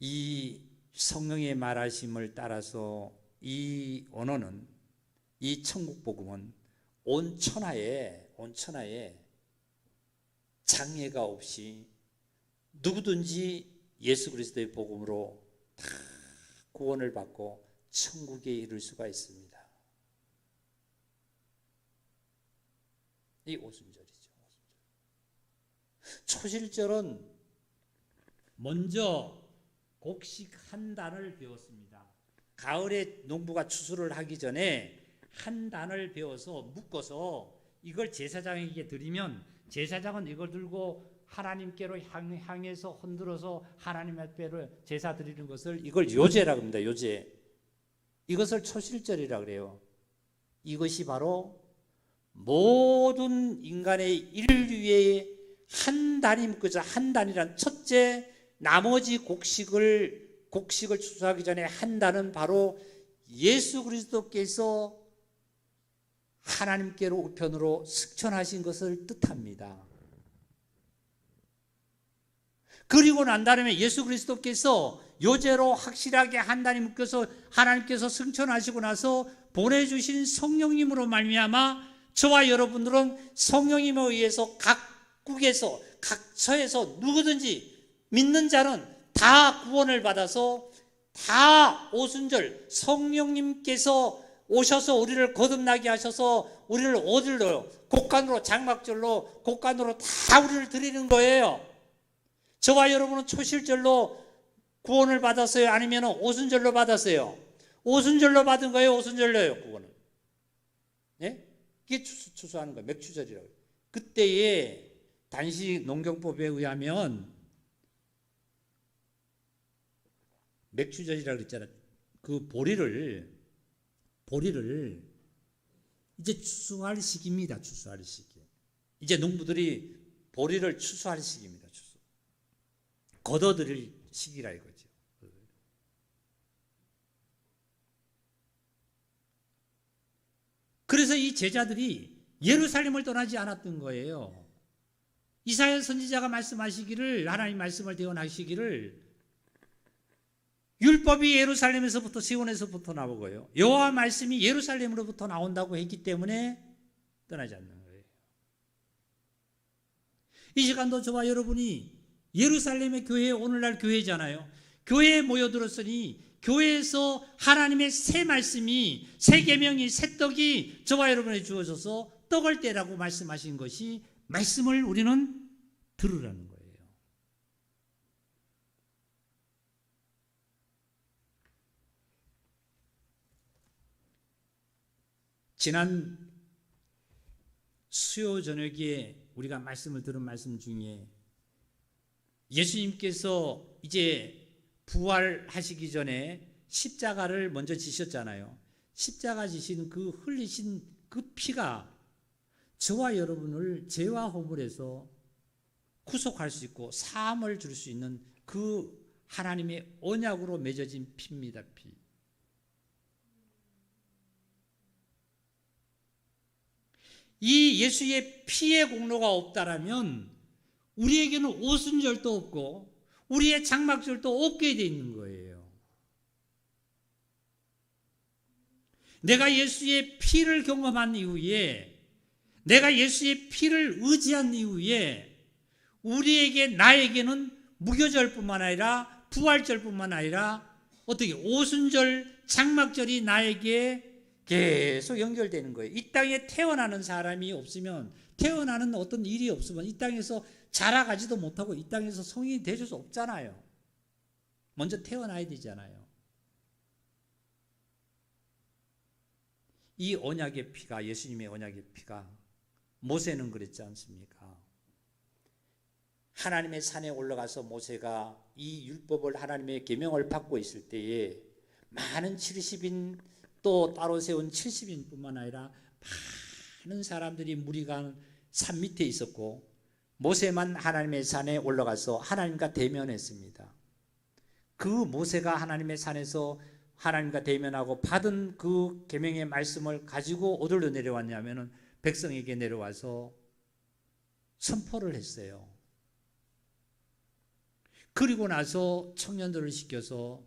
이 성령의 말하심을 따라서 이 언어는, 이 천국 복음은 온 천하에 장애가 없이 누구든지 예수 그리스도의 복음으로 다 구원을 받고 천국에 이를 수가 있습니다. 이 오순절이죠. 초실절은 먼저 곡식 한 단을 배웠습니다. 가을에 농부가 추수를 하기 전에 한 단을 배워서 묶어서 이걸 제사장에게 드리면 제사장은 이걸 들고 하나님께로 향해서 흔들어서 하나님 앞에를 제사 드리는 것을 이걸 요제라고 합니다. 요제. 이것을 초실절이라고 그래요. 이것이 바로 모든 인간의 인류의 한 단이 묶어져, 한 단이란 첫째, 나머지 곡식을 추수하기 전에 한 단은 바로 예수 그리스도께서 하나님께로 우편으로 승천하신 것을 뜻합니다. 그리고 난 다음에 예수 그리스도께서 요제로 확실하게 한 단이 묶여서 하나님께서 승천하시고 나서 보내주신 성령님으로 말미암아 저와 여러분들은 성령님에 의해서 각국에서 각처에서 누구든지 믿는 자는 다 구원을 받아서 다 오순절 성령님께서 오셔서 우리를 거듭나게 하셔서 우리를 어디로, 곡간으로, 장막절로, 곡간으로 다 우리를 드리는 거예요. 저와 여러분은 초실절로 구원을 받았어요? 아니면 오순절로 받았어요? 오순절로 받은 거예요? 오순절로요? 구원은? 네? 이게 추수하는 거예요. 맥추절이라고. 그때의 단시 농경법에 의하면 맥추절이라고 그랬잖아요. 그 보리를 이제 추수할 시기입니다. 추수할 시기. 이제 농부들이 보리를 추수할 시기입니다. 추수. 걷어들일 시기라 이거죠. 그래서 이 제자들이 예루살렘을 떠나지 않았던 거예요. 이사야 선지자가 말씀하시기를, 하나님 말씀을 대언하시기를 율법이 예루살렘에서부터, 시온에서부터 나오고요, 여호와 말씀이 예루살렘으로부터 나온다고 했기 때문에 떠나지 않는 거예요. 이 시간도 저와 여러분이 예루살렘의 교회, 오늘날 교회잖아요. 교회에 모여들었으니 교회에서 하나님의 새 말씀이, 새 계명이, 새 떡이 저와 여러분에게 주어져서 떡을 떼라고 말씀하신 것이, 말씀을 우리는 들으라는 거예요. 지난 수요 저녁에 우리가 말씀을 들은 말씀 중에 예수님께서 이제 부활하시기 전에 십자가를 먼저 지셨잖아요. 십자가 지신 그 흘리신 그 피가 저와 여러분을 죄와 허물에서 구속할 수 있고 사함을 줄 수 있는 그 하나님의 언약으로 맺어진 피입니다. 피. 이 예수의 피의 공로가 없다라면 우리에게는 오순절도 없고 우리의 장막절도 없게 돼 있는 거예요. 내가 예수의 피를 경험한 이후에, 내가 예수의 피를 의지한 이후에 우리에게, 나에게는 무교절뿐만 아니라 부활절뿐만 아니라 어떻게 오순절, 장막절이 나에게 계속 연결되는 거예요. 이 땅에 태어나는 사람이 없으면, 태어나는 어떤 일이 없으면 이 땅에서 자라가지도 못하고 이 땅에서 성인이 될 수 없잖아요. 먼저 태어나야 되잖아요. 이 언약의 피가, 예수님의 언약의 피가, 모세는 그랬지 않습니까? 하나님의 산에 올라가서 모세가 이 율법을, 하나님의 계명을 받고 있을 때에 많은 70인 또 따로 세운 70인뿐만 아니라 많은 사람들이 무리가 산 밑에 있었고 모세만 하나님의 산에 올라가서 하나님과 대면했습니다. 그 모세가 하나님의 산에서 하나님과 대면하고 받은 그 계명의 말씀을 가지고 어디로 내려왔냐면은 백성에게 내려와서 선포를 했어요. 그리고 나서 청년들을 시켜서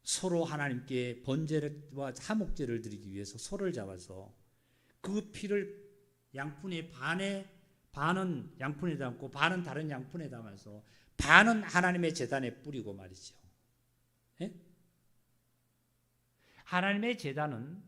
서로 하나님께 번제와 화목제를 드리기 위해서 소를 잡아서 그 피를 양푼의 반은 양푼에 담고 반은 다른 양푼에 담아서 반은 하나님의 제단에 뿌리고 말이죠. 예? 하나님의 제단은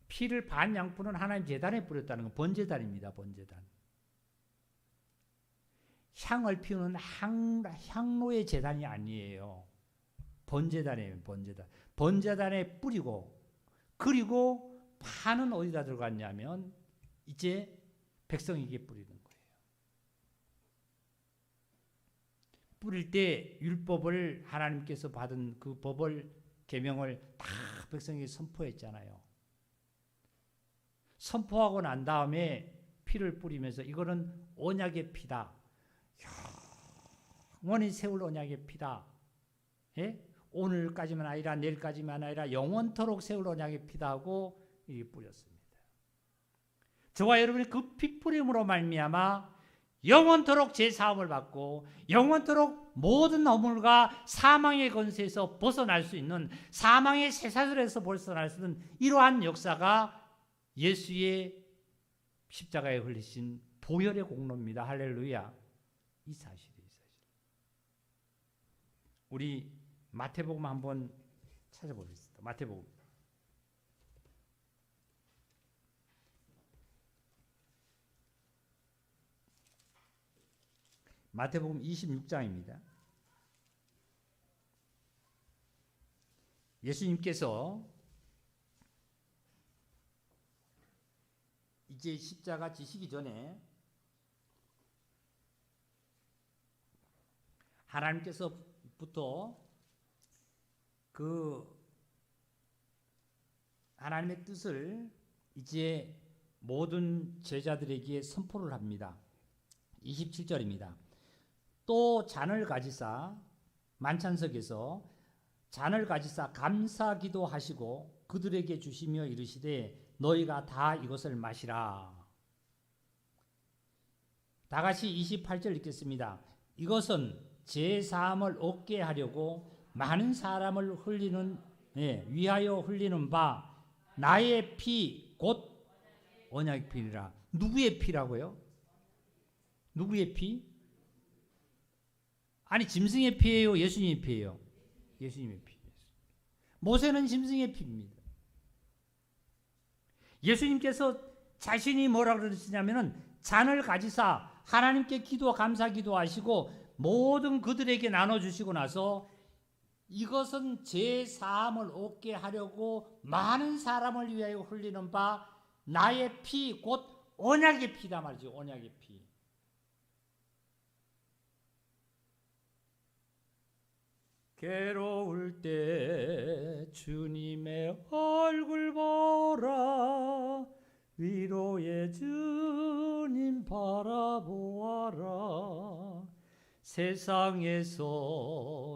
피를 반 양푼은 하나님 제단에 뿌렸다는 건 번제단입니다. 번제단. 향을 피우는 향로의 제단이 아니에요. 번제단이에요. 번제단. 번제단에 뿌리고, 그리고 반은 어디다 들어갔냐면 이제 백성에게 뿌리는 거예요. 뿌릴 때 율법을, 하나님께서 받은 그 법을, 계명을 다 백성에게 선포했잖아요. 선포하고 난 다음에 피를 뿌리면서 이거는 언약의 피다. 영원히 세울 언약의 피다. 예? 오늘까지만 아니라 내일까지만 아니라 영원토록 세울 언약의 피다 하고 이게 뿌렸습니다. 저와 여러분이 그 피 뿌림으로 말미암아 영원토록 죄사함을 받고 영원토록 모든 허물과 사망의 권세에서 벗어날 수 있는, 사망의 쇠사슬에서 벗어날 수 있는 이러한 역사가 예수의 십자가에 흘리신 보혈의 공로입니다. 할렐루야. 이 사실이에요. 우리 마태복음 한번 찾아보겠습니다. 마태복음. 마태복음 26장입니다. 예수님께서 이제 십자가 지시기 전에 하나님께서부터 그 하나님의 뜻을 이제 모든 제자들에게 선포를 합니다. 27절입니다. 또 잔을 가지사, 만찬석에서 잔을 가지사 감사기도 하시고 그들에게 주시며 이르시되 너희가 다 이것을 마시라. 다 같이 28절 읽겠습니다. 이것은 제사함을 얻게 하려고 많은 사람을 위하여 흘리는 바 나의 피 곧 언약의 피니라. 누구의 피라고요? 누구의 피? 아니 짐승의 피예요? 예수님의 피예요? 예수님의 피. 모세는 짐승의 피입니다. 예수님께서 자신이 뭐라 그러시냐면은 잔을 가지사 하나님께 기도 감사 기도하시고 모든 그들에게 나눠주시고 나서 이것은 제 사함을 얻게 하려고 많은 사람을 위하여 흘리는 바 나의 피 곧 언약의 피다 말이죠. 언약의 피. 괴로울 때 주님의 얼굴 보라, 위로의 주님 바라보아라. 세상에서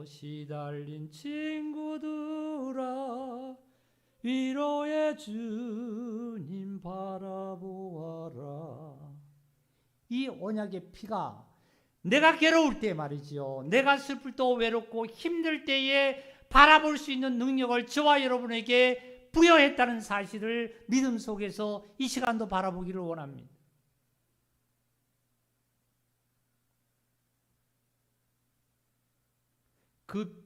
시달린 친구들아, 위로의 주님 바라보아라. 이 언약의 피가 내가 괴로울 때 말이죠, 내가 슬플 때 외롭고 힘들 때에 바라볼 수 있는 능력을 저와 여러분에게 부여했다는 사실을 믿음 속에서 이 시간도 바라보기를 원합니다. 그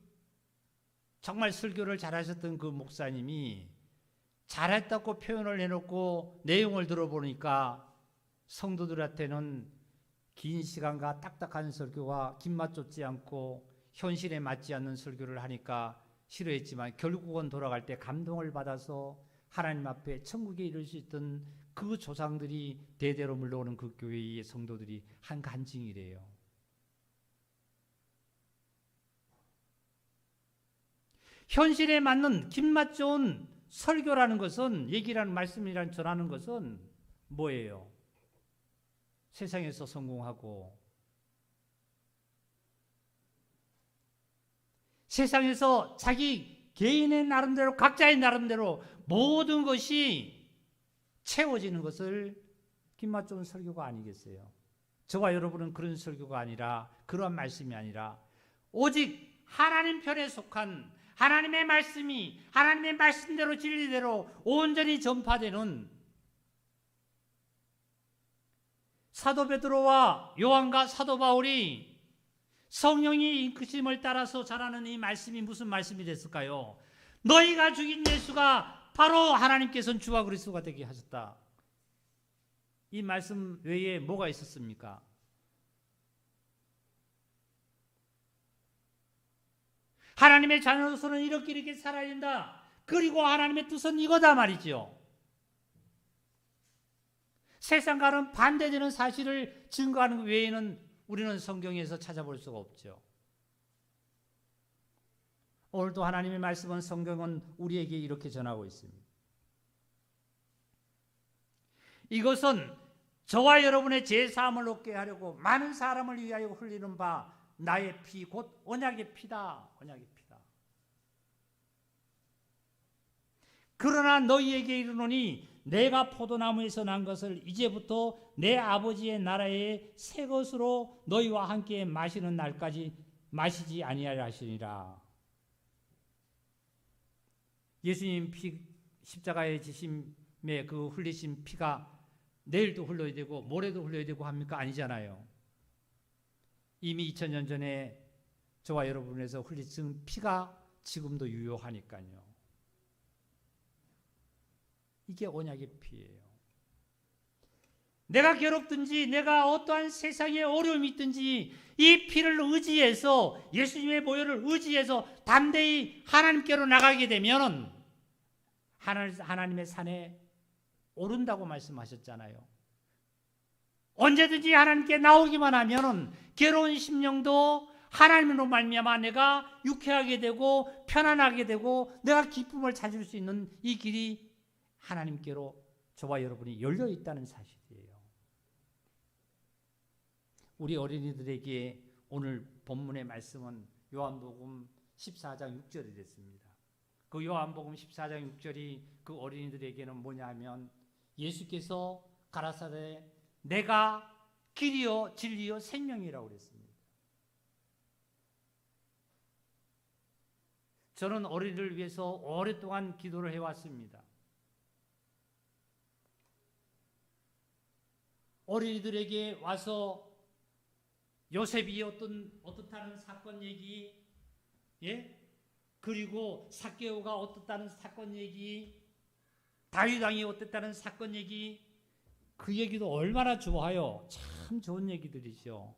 정말 설교를 잘하셨던 그 목사님이 잘했다고 표현을 해놓고 내용을 들어보니까 성도들한테는 긴 시간과 딱딱한 설교와 김맛 쫓지 않고 현실에 맞지 않는 설교를 하니까 싫어했지만 결국은 돌아갈 때 감동을 받아서 하나님 앞에 천국에 이를 수 있던 그 조상들이 대대로 물러오는 그 교회의 성도들이 한 간증이래요. 현실에 맞는 김맛 좋은 설교라는 것은, 얘기라는 말씀이란 전하는 것은 뭐예요? 세상에서 성공하고 세상에서 자기 개인의 나름대로, 각자의 나름대로 모든 것이 채워지는 것을 김맛 좋은 설교가 아니겠어요? 저와 여러분은 그런 설교가 아니라, 그런 말씀이 아니라 오직 하나님 편에 속한 하나님의 말씀이 하나님의 말씀대로 진리대로 온전히 전파되는 사도 베드로와 요한과 사도 바울이 성령이 이끄심을 따라서 전하는 이 말씀이 무슨 말씀이 됐을까요? 너희가 죽인 예수가 바로 하나님께서는 주와 그리스도가 되게 하셨다. 이 말씀 외에 뭐가 있었습니까? 하나님의 자녀로서는 이렇게 살아야 된다. 그리고 하나님의 뜻은 이거다 말이죠. 세상과는 반대되는 사실을 증거하는 외에는 우리는 성경에서 찾아볼 수가 없죠. 오늘도 하나님의 말씀은, 성경은 우리에게 이렇게 전하고 있습니다. 이것은 저와 여러분의 죄사함을 얻게 하려고 많은 사람을 위하여 흘리는 바 나의 피 곧 언약의 피다. 언약의 피다. 그러나 너희에게 이르노니 내가 포도나무에서 난 것을 이제부터 내 아버지의 나라의 새 것으로 너희와 함께 마시는 날까지 마시지 아니하려 하시니라. 예수님 피, 십자가에 지심에 그 흘리신 피가 내일도 흘러야 되고 모레도 흘러야 되고 합니까? 아니잖아요. 이미 2000년 전에 저와 여러분에서 흘리신 피가 지금도 유효하니까요. 이게 언약의 피예요. 내가 괴롭든지 내가 어떠한 세상의 어려움이 있든지 이 피를 의지해서, 예수님의 보혈을 의지해서 담대히 하나님께로 나가게 되면 하나님의 산에 오른다고 말씀하셨잖아요. 언제든지 하나님께 나오기만 하면 괴로운 심령도 하나님으로 말미암아 내가 유쾌하게 되고 편안하게 되고 내가 기쁨을 찾을 수 있는 이 길이 하나님께로 저와 여러분이 열려 있다는 사실이에요. 우리 어린이들에게 오늘 본문의 말씀은 요한복음 14장 6절이 됐습니다. 그 요한복음 14장 6절이 그 어린이들에게는 뭐냐 하면, 예수께서 가라사대 내가 길이요 진리요 생명이라고 그랬습니다. 저는 어린이를 위해서 오랫동안 기도를 해왔습니다. 어린이들에게 와서 요셉이 어떻다는 사건 얘기, 예? 그리고 삭개오가 어떻다는 사건 얘기, 다윗 왕이 어땠다는 사건 얘기, 그 얘기도 얼마나 좋아요. 참 좋은 얘기들이죠.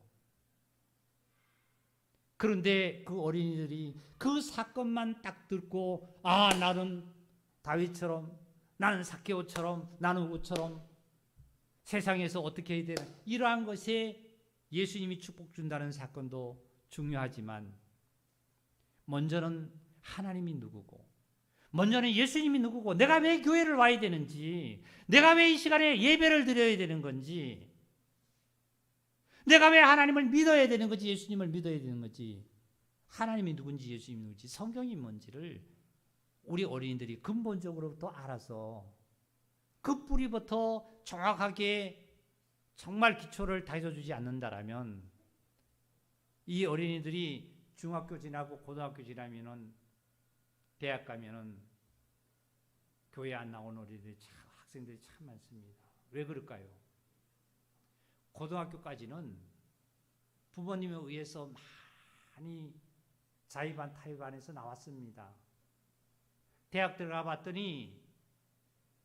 그런데 그 어린이들이 그 사건만 딱 듣고 나는 다윗처럼, 나는 삭개오처럼, 나는 누구처럼 세상에서 어떻게 해야 되나, 이러한 것에 예수님이 축복 준다는 사건도 중요하지만 먼저는 하나님이 누구고, 먼저는 예수님이 누구고, 내가 왜 교회를 와야 되는지, 내가 왜 이 시간에 예배를 드려야 되는 건지, 내가 왜 하나님을 믿어야 되는 건지, 예수님을 믿어야 되는 건지, 하나님이 누군지 예수님이 누군지 성경이 뭔지를 우리 어린이들이 근본적으로부터 알아서 그 뿌리부터 정확하게 정말 기초를 다져주지 않는다라면 이 어린이들이 중학교 지나고 고등학교 지나면은 대학 가면은 교회 안 나오는 어린이들이 학생들이 참 많습니다. 왜 그럴까요? 고등학교까지는 부모님에 의해서 많이 자의반 타의반에서 나왔습니다. 대학 들어가 봤더니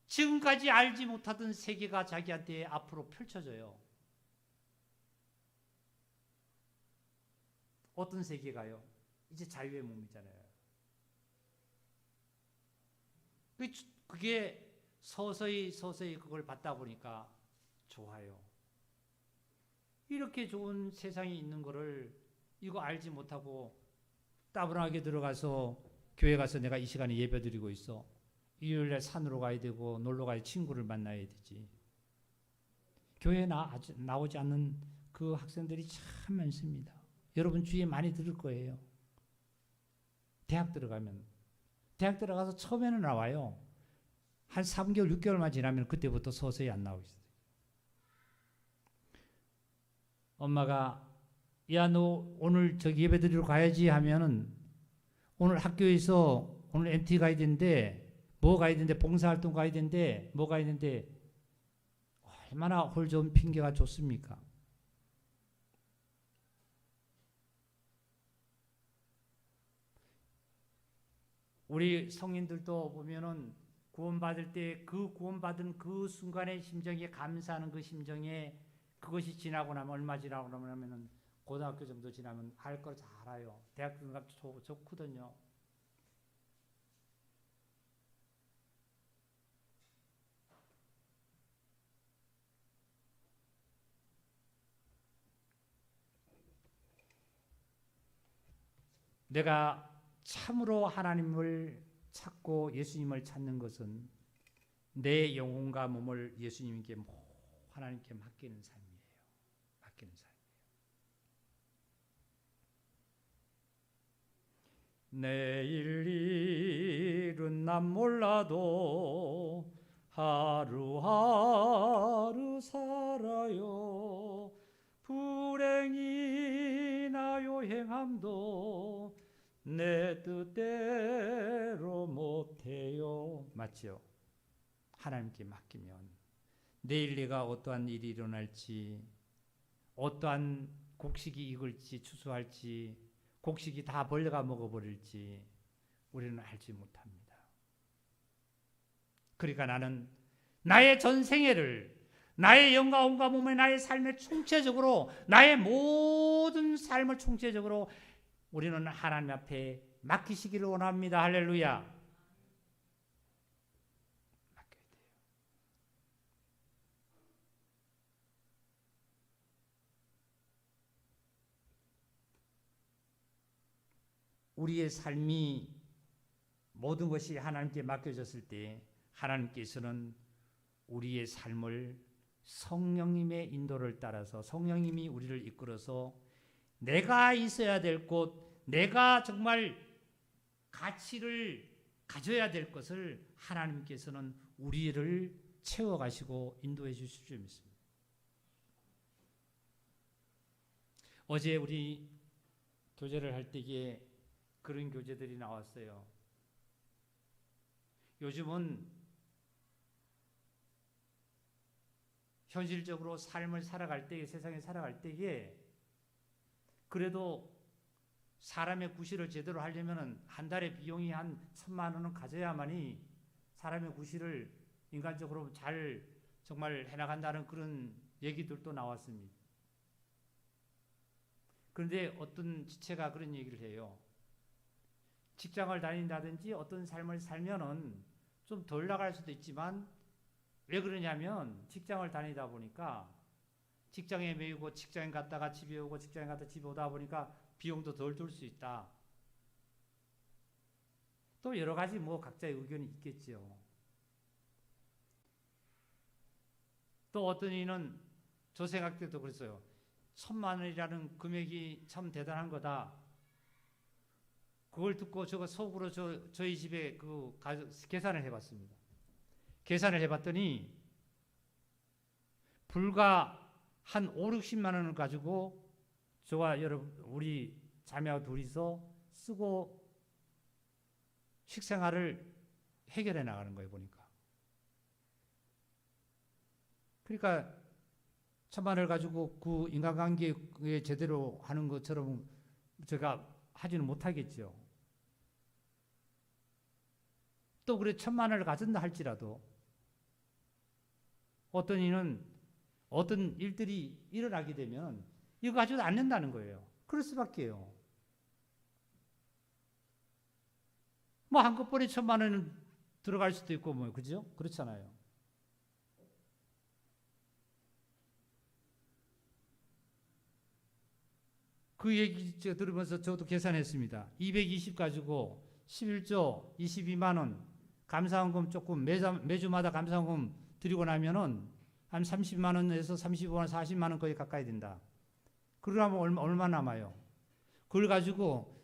지금까지 알지 못하던 세계가 자기한테 앞으로 펼쳐져요. 어떤 세계가요? 이제 자유의 몸이잖아요. 그게 서서히 그걸 받다 보니까 좋아요. 이렇게 좋은 세상이 있는 거를 이거 알지 못하고 따분하게 들어가서 교회 가서 내가 이 시간에 예배 드리고 있어. 일요일날 산으로 가야 되고 놀러 가야 친구를 만나야 되지. 교회에 나오지 않는 그 학생들이 참 많습니다. 여러분 주위에 많이 들을 거예요. 대학 들어가서 처음에는 나와요. 한 3개월, 6개월만 지나면 그때부터 서서히 안 나오기 시작해요. 엄마가 야, 너 오늘 저기 예배 드리러 가야지 하면은 오늘 학교에서 오늘 MT 가야 되는데 뭐 가야 되는데 봉사활동 가야 되는데 뭐 가야 되는데 얼마나 홀 좋은 핑계가 좋습니까? 우리 성인들도 보면은 구원받을 때 그 구원받은 그 순간의 심정에 감사하는 그 심정에 그것이 지나고 나면 얼마 지나고 나면은 고등학교 정도 지나면 알 걸 잘 알아요. 대학 들어가면 좋거든요. 내가 참으로 하나님을 찾고 예수님을 찾는 것은 내 영혼과 몸을 예수님께 하나님께 맡기는 삶이에요. 맡기는 삶. 내일 일은 난 몰라도 하루하루 살아요. 불행이나요 행함도 내 뜻대로 못해요. 맞죠? 하나님께 맡기면 내일 내가 어떠한 일이 일어날지, 어떠한 곡식이 익을지 추수할지, 곡식이 다 벌레가 먹어버릴지 우리는 알지 못합니다. 그러니까 나는 나의 전생애를, 나의 영과 온과 몸의 나의 삶을 총체적으로, 나의 모든 삶을 총체적으로 우리는 하나님 앞에 맡기시기를 원합니다. 할렐루야. 맡겨야 돼요. 우리의 삶이 모든 것이 하나님께 맡겨졌을 때 하나님께서는 우리의 삶을 성령님의 인도를 따라서 성령님이 우리를 이끌어서 내가 있어야 될 곳, 내가 정말 가치를 가져야 될 것을 하나님께서는 우리를 채워가시고 인도해 주실 줄 믿습니다. 어제 우리 교제를 할 때에 그런 교제들이 나왔어요. 요즘은 현실적으로 삶을 살아갈 때에, 세상에 살아갈 때에 그래도 사람의 구실을 제대로 하려면 한 달에 비용이 한 1,000만 원은 가져야만이 사람의 구실을 인간적으로 잘 정말 해나간다는 그런 얘기들도 나왔습니다. 그런데 어떤 지체가 그런 얘기를 해요. 직장을 다닌다든지 어떤 삶을 살면은 좀 덜 나갈 수도 있지만 왜 그러냐면 직장을 다니다 보니까 직장에 매이고 직장에 갔다가 집에 오고 직장에 갔다 집에 오다 보니까 비용도 덜 들 수 있다. 또 여러 가지 뭐 각자의 의견이 있겠죠. 또 어떤 이는 저 생각 때도 그랬어요. 1,000만 원이라는 금액이 참 대단한 거다. 그걸 듣고 제가 속으로 저희 집에 계산을 해봤습니다. 계산을 해봤더니 불과 한 5, 60만 원을 가지고 저와 우리 자매와 둘이서 쓰고 식생활을 해결해 나가는 거예요, 보니까. 그러니까 1,000만 원을 가지고 그 인간관계에 제대로 하는 것처럼 제가 하지는 못하겠죠. 또 그래 1,000만 원을 가진다 할지라도 어떤 이는 어떤 일들이 일어나게 되면 이거 가지고 안 된다는 거예요. 그럴 수밖에요. 뭐 한꺼번에 1,000만 원은 들어갈 수도 있고 뭐 그죠? 그렇잖아요. 그 얘기 제가 들으면서 저도 계산했습니다. 220 가지고 11조 22만 원 감사원금 조금 매주마다 감사원금 드리고 나면은 한 30만 원에서 35만 원, 40만 원 거의 가까이 된다. 그러면 얼마 남아요? 그걸 가지고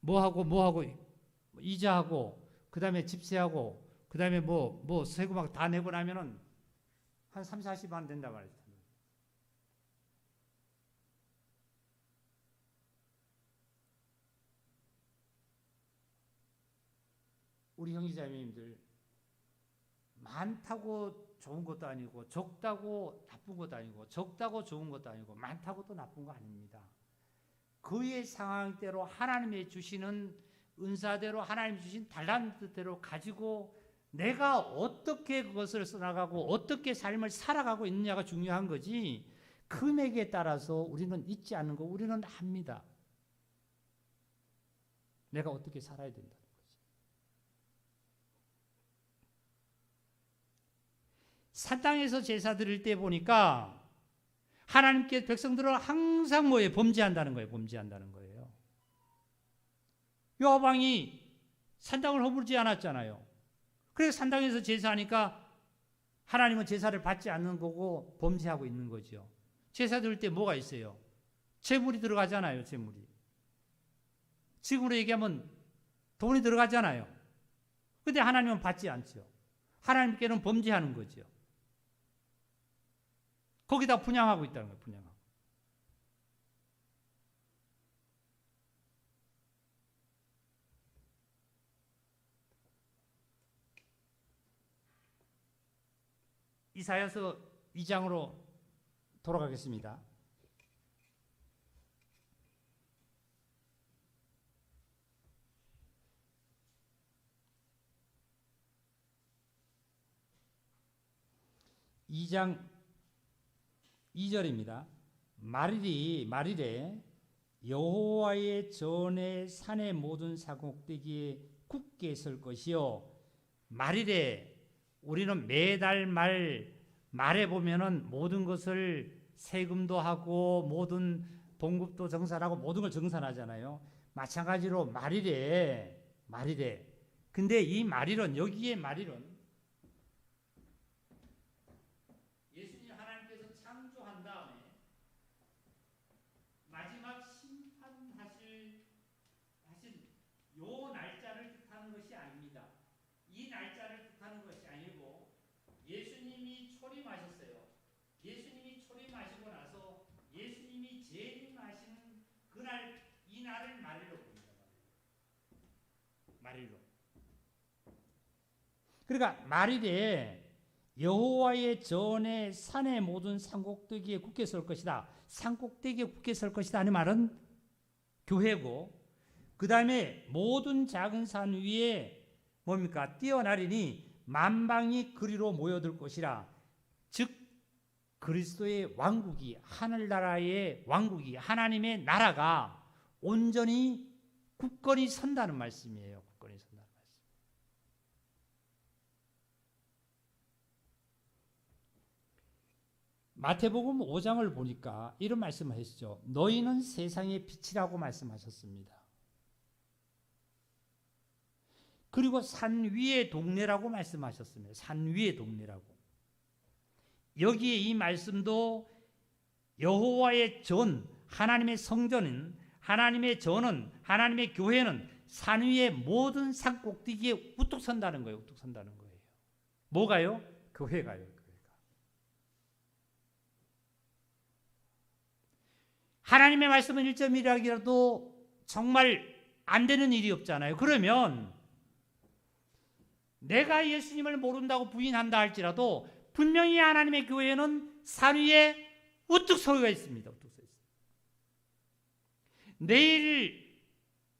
뭐하고 이자하고 그다음에 집세하고 그다음에 뭐 세금 막 다 내고 나면은 한 3, 40만 원 된다 말이죠. 우리 형제자매님들 많다고 좋은 것도 아니고 적다고 나쁜 것도 아니고 적다고 좋은 것도 아니고 많다고 또 나쁜 거 아닙니다. 그의 상황대로 하나님이 주시는 은사대로 하나님 주신 달란트대로 가지고 내가 어떻게 그것을 써나가고 어떻게 삶을 살아가고 있느냐가 중요한 거지 금액에 따라서 우리는 잊지 않는 거 우리는 합니다. 내가 어떻게 살아야 된다는 거지. 산땅에서 제사 드릴 때 보니까 하나님께 백성들은 항상 뭐예요? 범죄한다는 거예요. 범죄한다는 거예요. 여호방이 산당을 허물지 않았잖아요. 그래서 산당에서 제사하니까 하나님은 제사를 받지 않는 거고 범죄하고 있는 거죠. 제사 드릴 때 뭐가 있어요? 재물이 들어가잖아요. 재물이. 지금으로 얘기하면 돈이 들어가잖아요. 근데 하나님은 받지 않죠. 하나님께는 범죄하는 거죠. 거기다 분양하고 있다는 거예요. 분양하고. 이사야서 2장으로 돌아가겠습니다. 이 장 2절입니다. 말일에 여호와의 전에 산의 모든 사곡대기에 굳게 설 것이요. 말일에 우리는 매달 말에 보면은 모든 것을 세금도 하고 모든 봉급도 정산하고 모든 걸 정산하잖아요. 마찬가지로 말일에 근데 이 말일은 여기에 말일은 예수님 하나님께서 창조한 다음에 마지막 심판하실 요 날짜를 뜻하는 것이 아닙니다. 이 날짜를 뜻하는 것이 아니고 예수님이 초림하셨어요. 예수님이 초림하시고 나서 예수님이 재림하시는 그날 이 날을 말일로 봅니다. 말일로. 그러니까 말일에 여호와의 전에 산의 모든 산꼭대기에 굳게 설 것이다. 산꼭대기에 굳게 설 것이다 하는 말은 교회고 그 다음에 모든 작은 산 위에 뭡니까? 뛰어나리니 만방이 그리로 모여들 것이라. 즉 그리스도의 왕국이, 하늘나라의 왕국이, 하나님의 나라가 온전히 굳건히 선다는 말씀이에요. 굳건히 선다는 말씀. 마태복음 5장을 보니까 이런 말씀을 하시죠. 너희는 세상의 빛이라고 말씀하셨습니다. 그리고 산 위의 동네라고 말씀하셨습니다. 산 위의 동네라고. 여기에 이 말씀도 여호와의 전, 하나님의 성전은, 하나님의 전은, 하나님의 교회는 산 위의 모든 산 꼭대기에 우뚝 선다는 거예요. 우뚝 선다는 거예요. 뭐가요? 교회가요. 교회가. 하나님의 말씀은 1.1이라도 정말 안 되는 일이 없잖아요. 그러면 내가 예수님을 모른다고 부인한다 할지라도 분명히 하나님의 교회는 산 위에 우뚝 서 있습니다. 우뚝 서 있습니다.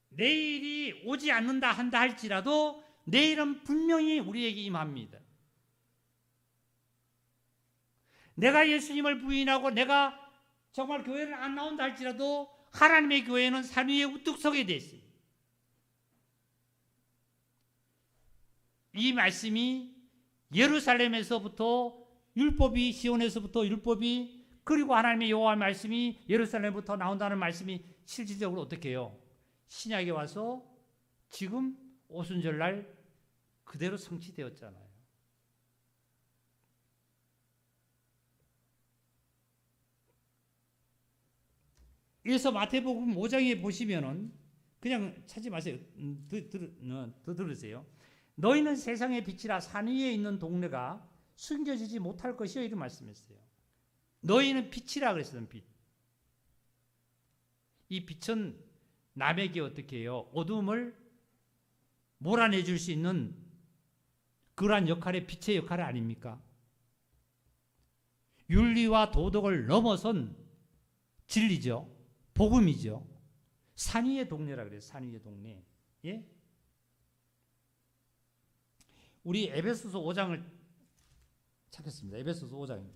내일이 오지 않는다 한다 할지라도 내일은 분명히 우리에게 임합니다. 내가 예수님을 부인하고 내가 정말 교회를 안 나온다 할지라도 하나님의 교회는 산 위에 우뚝 서게 돼 있습니다. 이 말씀이 예루살렘에서부터 율법이, 시온에서부터 율법이, 그리고 하나님의 여호와의 말씀이 예루살렘부터 나온다는 말씀이 실질적으로 어떻게 해요? 신약에 와서 지금 오순절날 그대로 성취되었잖아요. 그래서 마태복음 5장에 보시면은 그냥 찾지 마세요. 더 들으세요. 너희는 세상의 빛이라 산 위에 있는 동네가 숨겨지지 못할 것이요, 이런 말씀했어요. 너희는 빛이라 그랬어요. 빛. 이 빛은 남에게 어떻게 해요? 어둠을 몰아내줄 수 있는 그러한 역할의 빛의 역할 아닙니까? 윤리와 도덕을 넘어선 진리죠. 복음이죠. 산 위의 동네라 그래요. 산 위의 동네. 예? 우리 에베소서 5장을 찾겠습니다. 에베소서 5장입니다.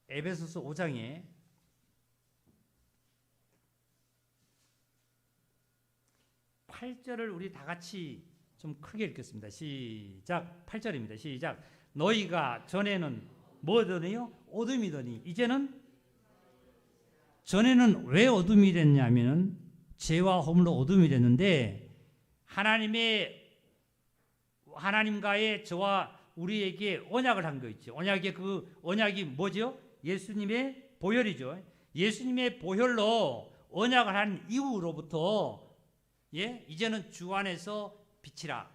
에베소서 5장에 8절을 우리 다 같이 좀 크게 읽겠습니다. 시작. 8절입니다. 시작. 너희가 전에는 뭐더니요? 어둠이더니 이제는, 전에는 왜 어둠이 됐냐면은 죄와 허물로 어둠이 됐는데 하나님과의 저와 우리에게 언약을 한 거 있죠. 그 언약이 뭐죠? 예수님의 보혈이죠. 예수님의 보혈로 언약을 한 이후로부터 이제는 주 안에서 빛이라.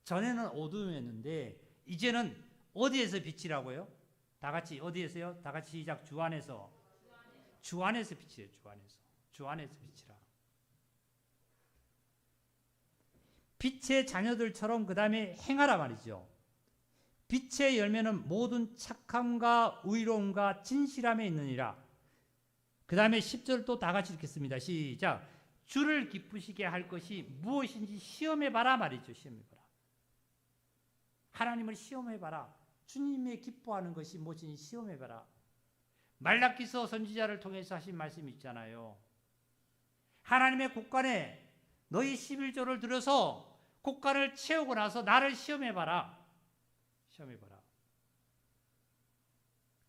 전에는 어둠이었는데 이제는 어디에서 빛이라고요? 다 같이 어디에서요? 다 같이 시작. 주 안에서. 주 안에서 빛이에요. 주 안에서. 주 안에서 빛이라. 빛의 자녀들처럼 그 다음에 행하라 말이죠. 빛의 열매는 모든 착함과 의로움과 진실함에 있느니라. 그 다음에 10절 또 다 같이 읽겠습니다. 시작. 주를 기쁘시게 할 것이 무엇인지 시험해봐라 말이죠. 시험해봐라. 하나님을 시험해봐라. 주님의 기뻐하는 것이 무엇인지 시험해봐라. 말라기서 선지자를 통해서 하신 말씀이 있잖아요. 하나님의 곳간에 너희 11조를 들여서 곳간을 채우고 나서 나를 시험해봐라. 시험해봐라.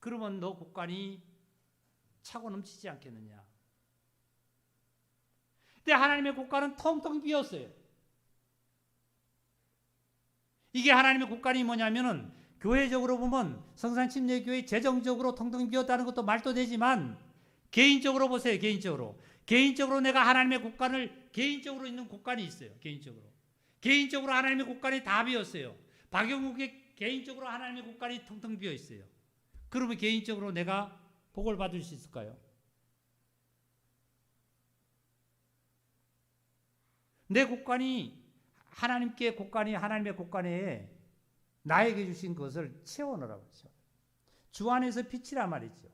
그러면 너 곳간이 차고 넘치지 않겠느냐. 근데 하나님의 곳간은 텅텅 비었어요. 이게 하나님의 곳간이 뭐냐면은 교회적으로 보면 성산침례교회 재정적으로 텅텅 비었다는 것도 말도 되지만 개인적으로 보세요. 개인적으로 내가 하나님의 곳간을 개인적으로 있는 곳간이 있어요. 개인적으로 하나님의 곳간이 다 비었어요. 박영욱의 개인적으로 하나님의 곳간이 텅텅 비어 있어요. 그러면 개인적으로 내가 복을 받을 수 있을까요? 내 곳간이 하나님의 곳간에 나에게 주신 것을 채워넣으라고 했죠. 주 안에서 빛이라 말이죠.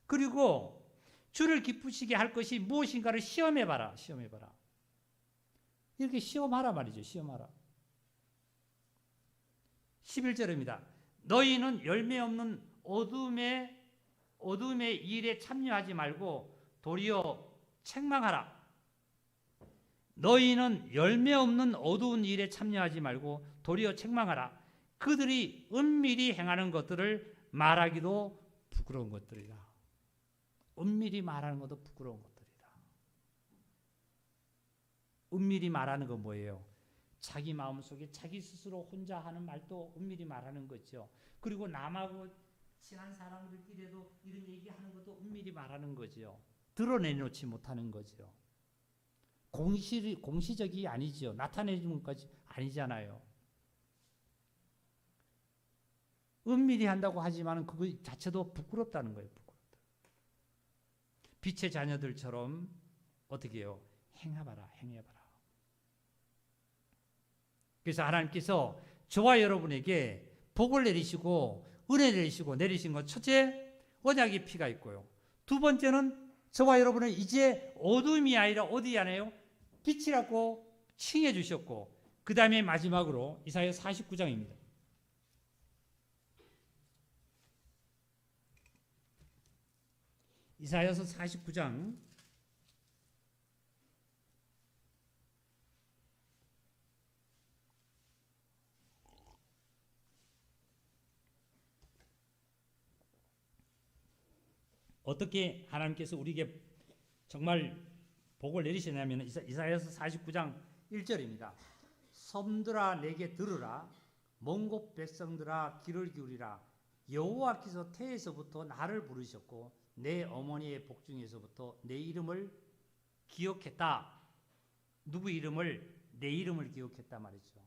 그리고 주를 기쁘시게 할 것이 무엇인가를 시험해봐라. 시험해봐라. 이렇게 시험하라 말이죠. 시험하라. 11절입니다. 너희는 열매 없는 어둠의 일에 참여하지 말고 도리어 책망하라. 너희는 열매 없는 어두운 일에 참여하지 말고 도리어 책망하라. 그들이 은밀히 행하는 것들을 말하기도 부끄러운 것들이라. 은밀히 말하는 것도 부끄러운 것들이다. 은밀히 말하는 건 뭐예요? 자기 마음속에 자기 스스로 혼자 하는 말도 은밀히 말하는 거죠. 그리고 남하고 친한 사람들끼리도 이런 얘기하는 것도 은밀히 말하는 거죠. 드러내놓지 못하는 거죠. 공시적이 아니죠. 나타내주는 것까지 아니잖아요. 은밀히 한다고 하지만 그거 자체도 부끄럽다는 거예요. 부끄럽다. 빛의 자녀들처럼 어떻게 해요? 행해봐라. 행해봐라. 그래서 하나님께서 저와 여러분에게 복을 내리시고 은혜를 내리신 것, 첫째 언약의 피가 있고요. 두 번째는 저와 여러분은 이제 어둠이 아니라 어디 아니에요? 빛이라고 칭해 주셨고, 그 다음에 마지막으로 이사야 49장입니다. 이사야서 49장 어떻게 하나님께서 우리에게 정말 복을 내리시냐면 이사야서 49장 1절입니다. 섬들아 내게 들으라. 먼 곳 백성들아 귀를 기울이라. 여호와께서 태에서부터 나를 부르셨고 내 어머니의 복중에서부터 내 이름을 기억했다. 누구 이름을? 내 이름을 기억했다 말이죠.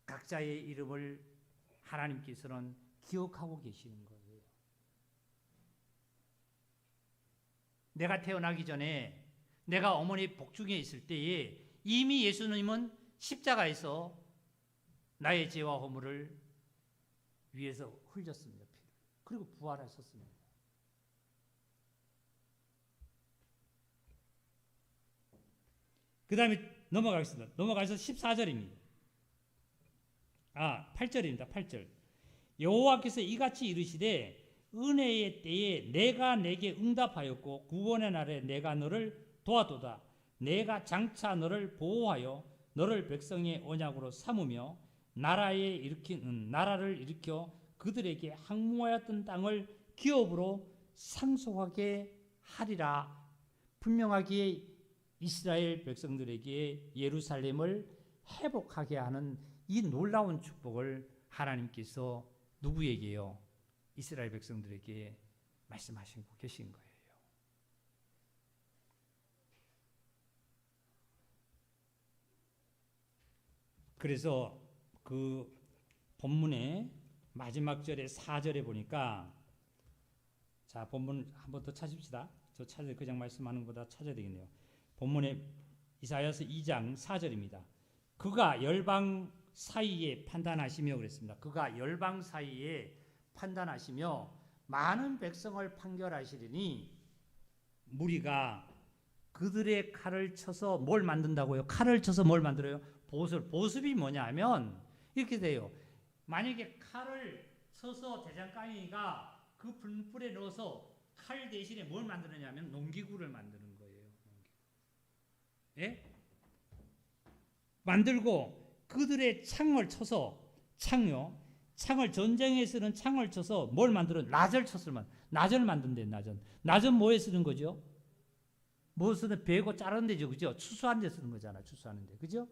각자의 이름을 하나님께서는 기억하고 계시는 거예요. 내가 태어나기 전에 내가 어머니 복중에 있을 때에 이미 예수님은 십자가에서 나의 죄와 허물을 위해서 흘렸습니다. 그리고 부활하셨습니다. 그 다음에 넘어가겠습니다. 넘어가서 14절입니다. 8절입니다. 8절. 여호와께서 이같이 이르시되 은혜의 때에 내가 내게 응답하였고 구원의 날에 내가 너를 도와도다. 내가 장차 너를 보호하여 너를 백성의 언약으로 삼으며 나라를 일으켜 그들에게 항모하였던 땅을 기업으로 상속하게 하리라. 분명하게 이스라엘 백성들에게 예루살렘을 회복하게 하는 이 놀라운 축복을 하나님께서 누구에게요? 이스라엘 백성들에게 말씀하시고 계신 거예요. 그래서 그 본문의 마지막 절에 4절에 보니까, 자, 본문 한 번 더 찾읍시다. 저 찾아 그냥 말씀하는 것보다 찾아야 되겠네요. 본문에 이사야서 2장 4절입니다. 그가 열방 사이에 판단하시며 그랬습니다. 그가 열방 사이에 판단하시며 많은 백성을 판결하시리니 무리가 그들의 칼을 쳐서 뭘 만든다고요? 칼을 쳐서 뭘 만들어요? 보습이 뭐냐 하면 이렇게 돼요. 만약에 칼을 쳐서 대장간이가 그 불에 넣어서 칼 대신에 뭘 만드느냐 하면 농기구를 만드는 거예요. 예? 만들고 그들의 창을 쳐서 창을 전쟁에 쓰는 창을 쳐서 뭘 만들어? 나절 쳤을만. 나절 만든대. 나절 뭐에 쓰는 거죠? 뭐 쓰는 베고 자르는 데죠. 그죠? 추수하는 데 쓰는 거잖아. 추수하는 데. 그죠?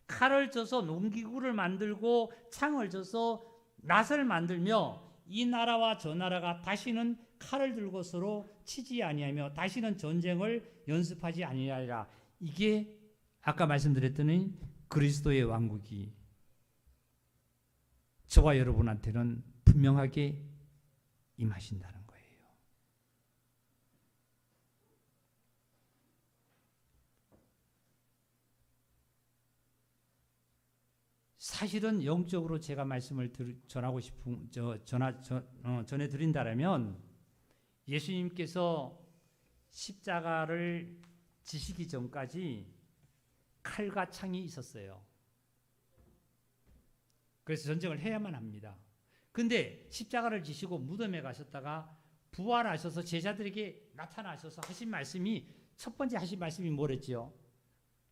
칼을 쳐서 농기구를 만들고 창을 쳐서 낫을 만들며 이 나라와 저 나라가 다시는 칼을 들고 서로 치지 아니하며 다시는 전쟁을 연습하지 아니하리라. 이게 아까 말씀드렸더니 그리스도의 왕국이 저와 여러분한테는 분명하게 임하신다는 거예요. 사실은 영적으로 제가 말씀을 전하고 싶은 전해드린다라면 예수님께서 십자가를 지시기 전까지 칼과 창이 있었어요. 그래서 전쟁을 해야만 합니다. 근데 십자가를 지시고 무덤에 가셨다가 부활하셔서 제자들에게 나타나셔서 하신 말씀이, 첫 번째 하신 말씀이 뭐랬죠?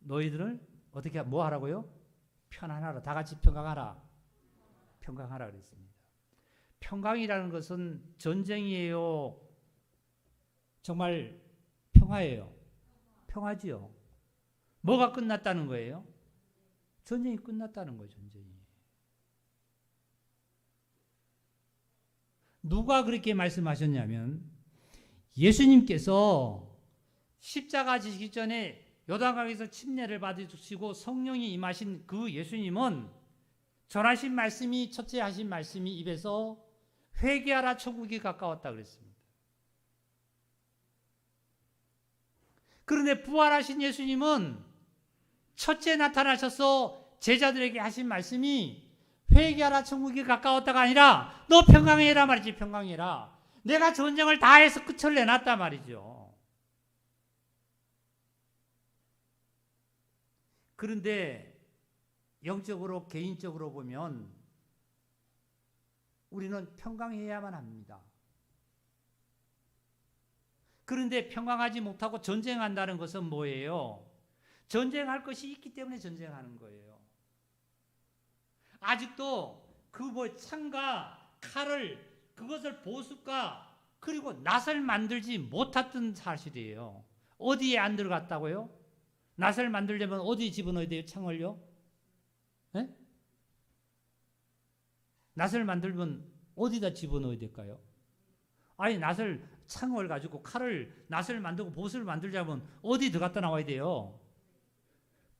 너희들을 어떻게 뭐 하라고요? 편안하라. 다 같이 평강하라. 평강하라 그랬습니다. 평강이라는 것은 전쟁이에요? 정말 평화예요? 평화지요. 뭐가 끝났다는 거예요? 전쟁이 끝났다는 거예요. 전쟁이. 누가 그렇게 말씀하셨냐면 예수님께서 십자가 지시기 전에 요단강에서 침례를 받으시고 성령이 임하신 그 예수님은 전하신 말씀이, 첫째 하신 말씀이 입에서 회개하라 천국이 가까웠다 그랬습니다. 그런데 부활하신 예수님은 첫째 나타나셔서 제자들에게 하신 말씀이 회개하라 천국이 가까웠다가 아니라 너 평강해라 말이지. 평강해라. 내가 전쟁을 다 해서 끝을 내놨단 말이죠. 그런데 영적으로 개인적으로 보면 우리는 평강해야만 합니다. 그런데 평강하지 못하고 전쟁한다는 것은 뭐예요? 전쟁할 것이 있기 때문에 전쟁하는 거예요. 아직도 그 창과 칼을, 그것을 보습과 그리고 낫을 만들지 못했던 사실이에요. 어디에 안 들어갔다고요? 낫을 만들려면 어디 집어넣어야 돼요? 창을요? 네? 낫을 만들면 어디다 집어넣어야 될까요? 아니 낫을, 창을 가지고 칼을, 낫을 만들고 보습을 만들자면 어디 들어갔다 나와야 돼요?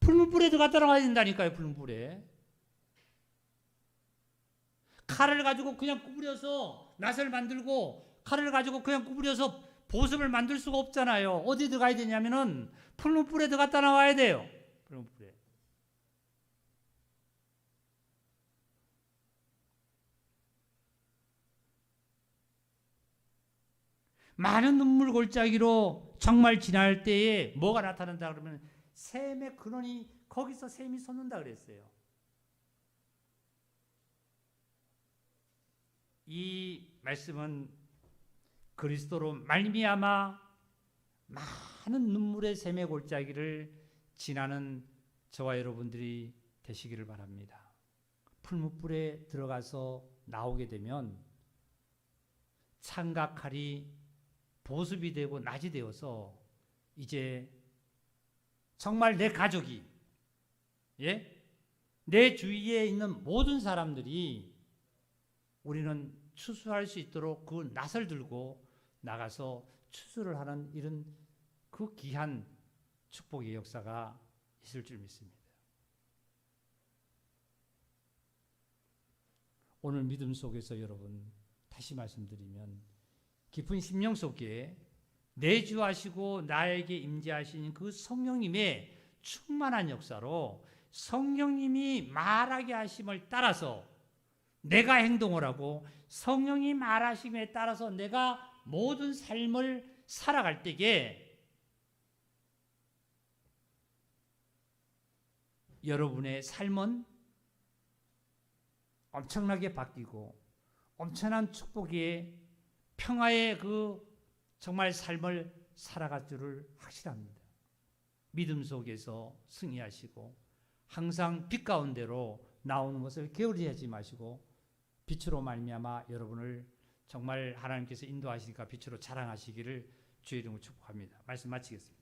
풀무불에 들어갔다 나와야 된다니까요. 풀무불에. 칼을 가지고 그냥 구부려서 낫을 만들고 칼을 가지고 그냥 구부려서 보습을 만들 수가 없잖아요. 어디 들어가야 되냐면은 풀무불에 들어갔다 나와야 돼요. 풀무불에. 많은 눈물 골짜기로 정말 지날 때에 뭐가 나타난다 그러면 샘의 근원이, 거기서 샘이 솟는다 그랬어요. 이 말씀은 그리스도로 말미암아 많은 눈물의 샘의 골짜기를 지나는 저와 여러분들이 되시기를 바랍니다. 풀무불에 들어가서 나오게 되면 창과 칼이 보습이 되고 낫이 되어서 이제 정말 내 가족이, 내 주위에 있는 모든 사람들이 우리는 추수할 수 있도록 그 낫을 들고 나가서 추수를 하는 이런 그 귀한 축복의 역사가 있을 줄 믿습니다. 오늘 믿음 속에서 여러분, 다시 말씀드리면 깊은 심령 속에 내주하시고 나에게 임재하신 그 성령님의 충만한 역사로 성령님이 말하게 하심을 따라서 내가 행동을 하고 성령이 말하심에 따라서 내가 모든 삶을 살아갈 때에 여러분의 삶은 엄청나게 바뀌고 엄청난 축복의 평화의 그 정말 삶을 살아갈 줄을 확실합니다. 믿음 속에서 승리하시고 항상 빛 가운데로 나오는 것을 게으르지 마시고 빛으로 말미암아 여러분을 정말 하나님께서 인도하시니까 빛으로 자랑하시기를 주의 이름으로 축복합니다. 말씀 마치겠습니다.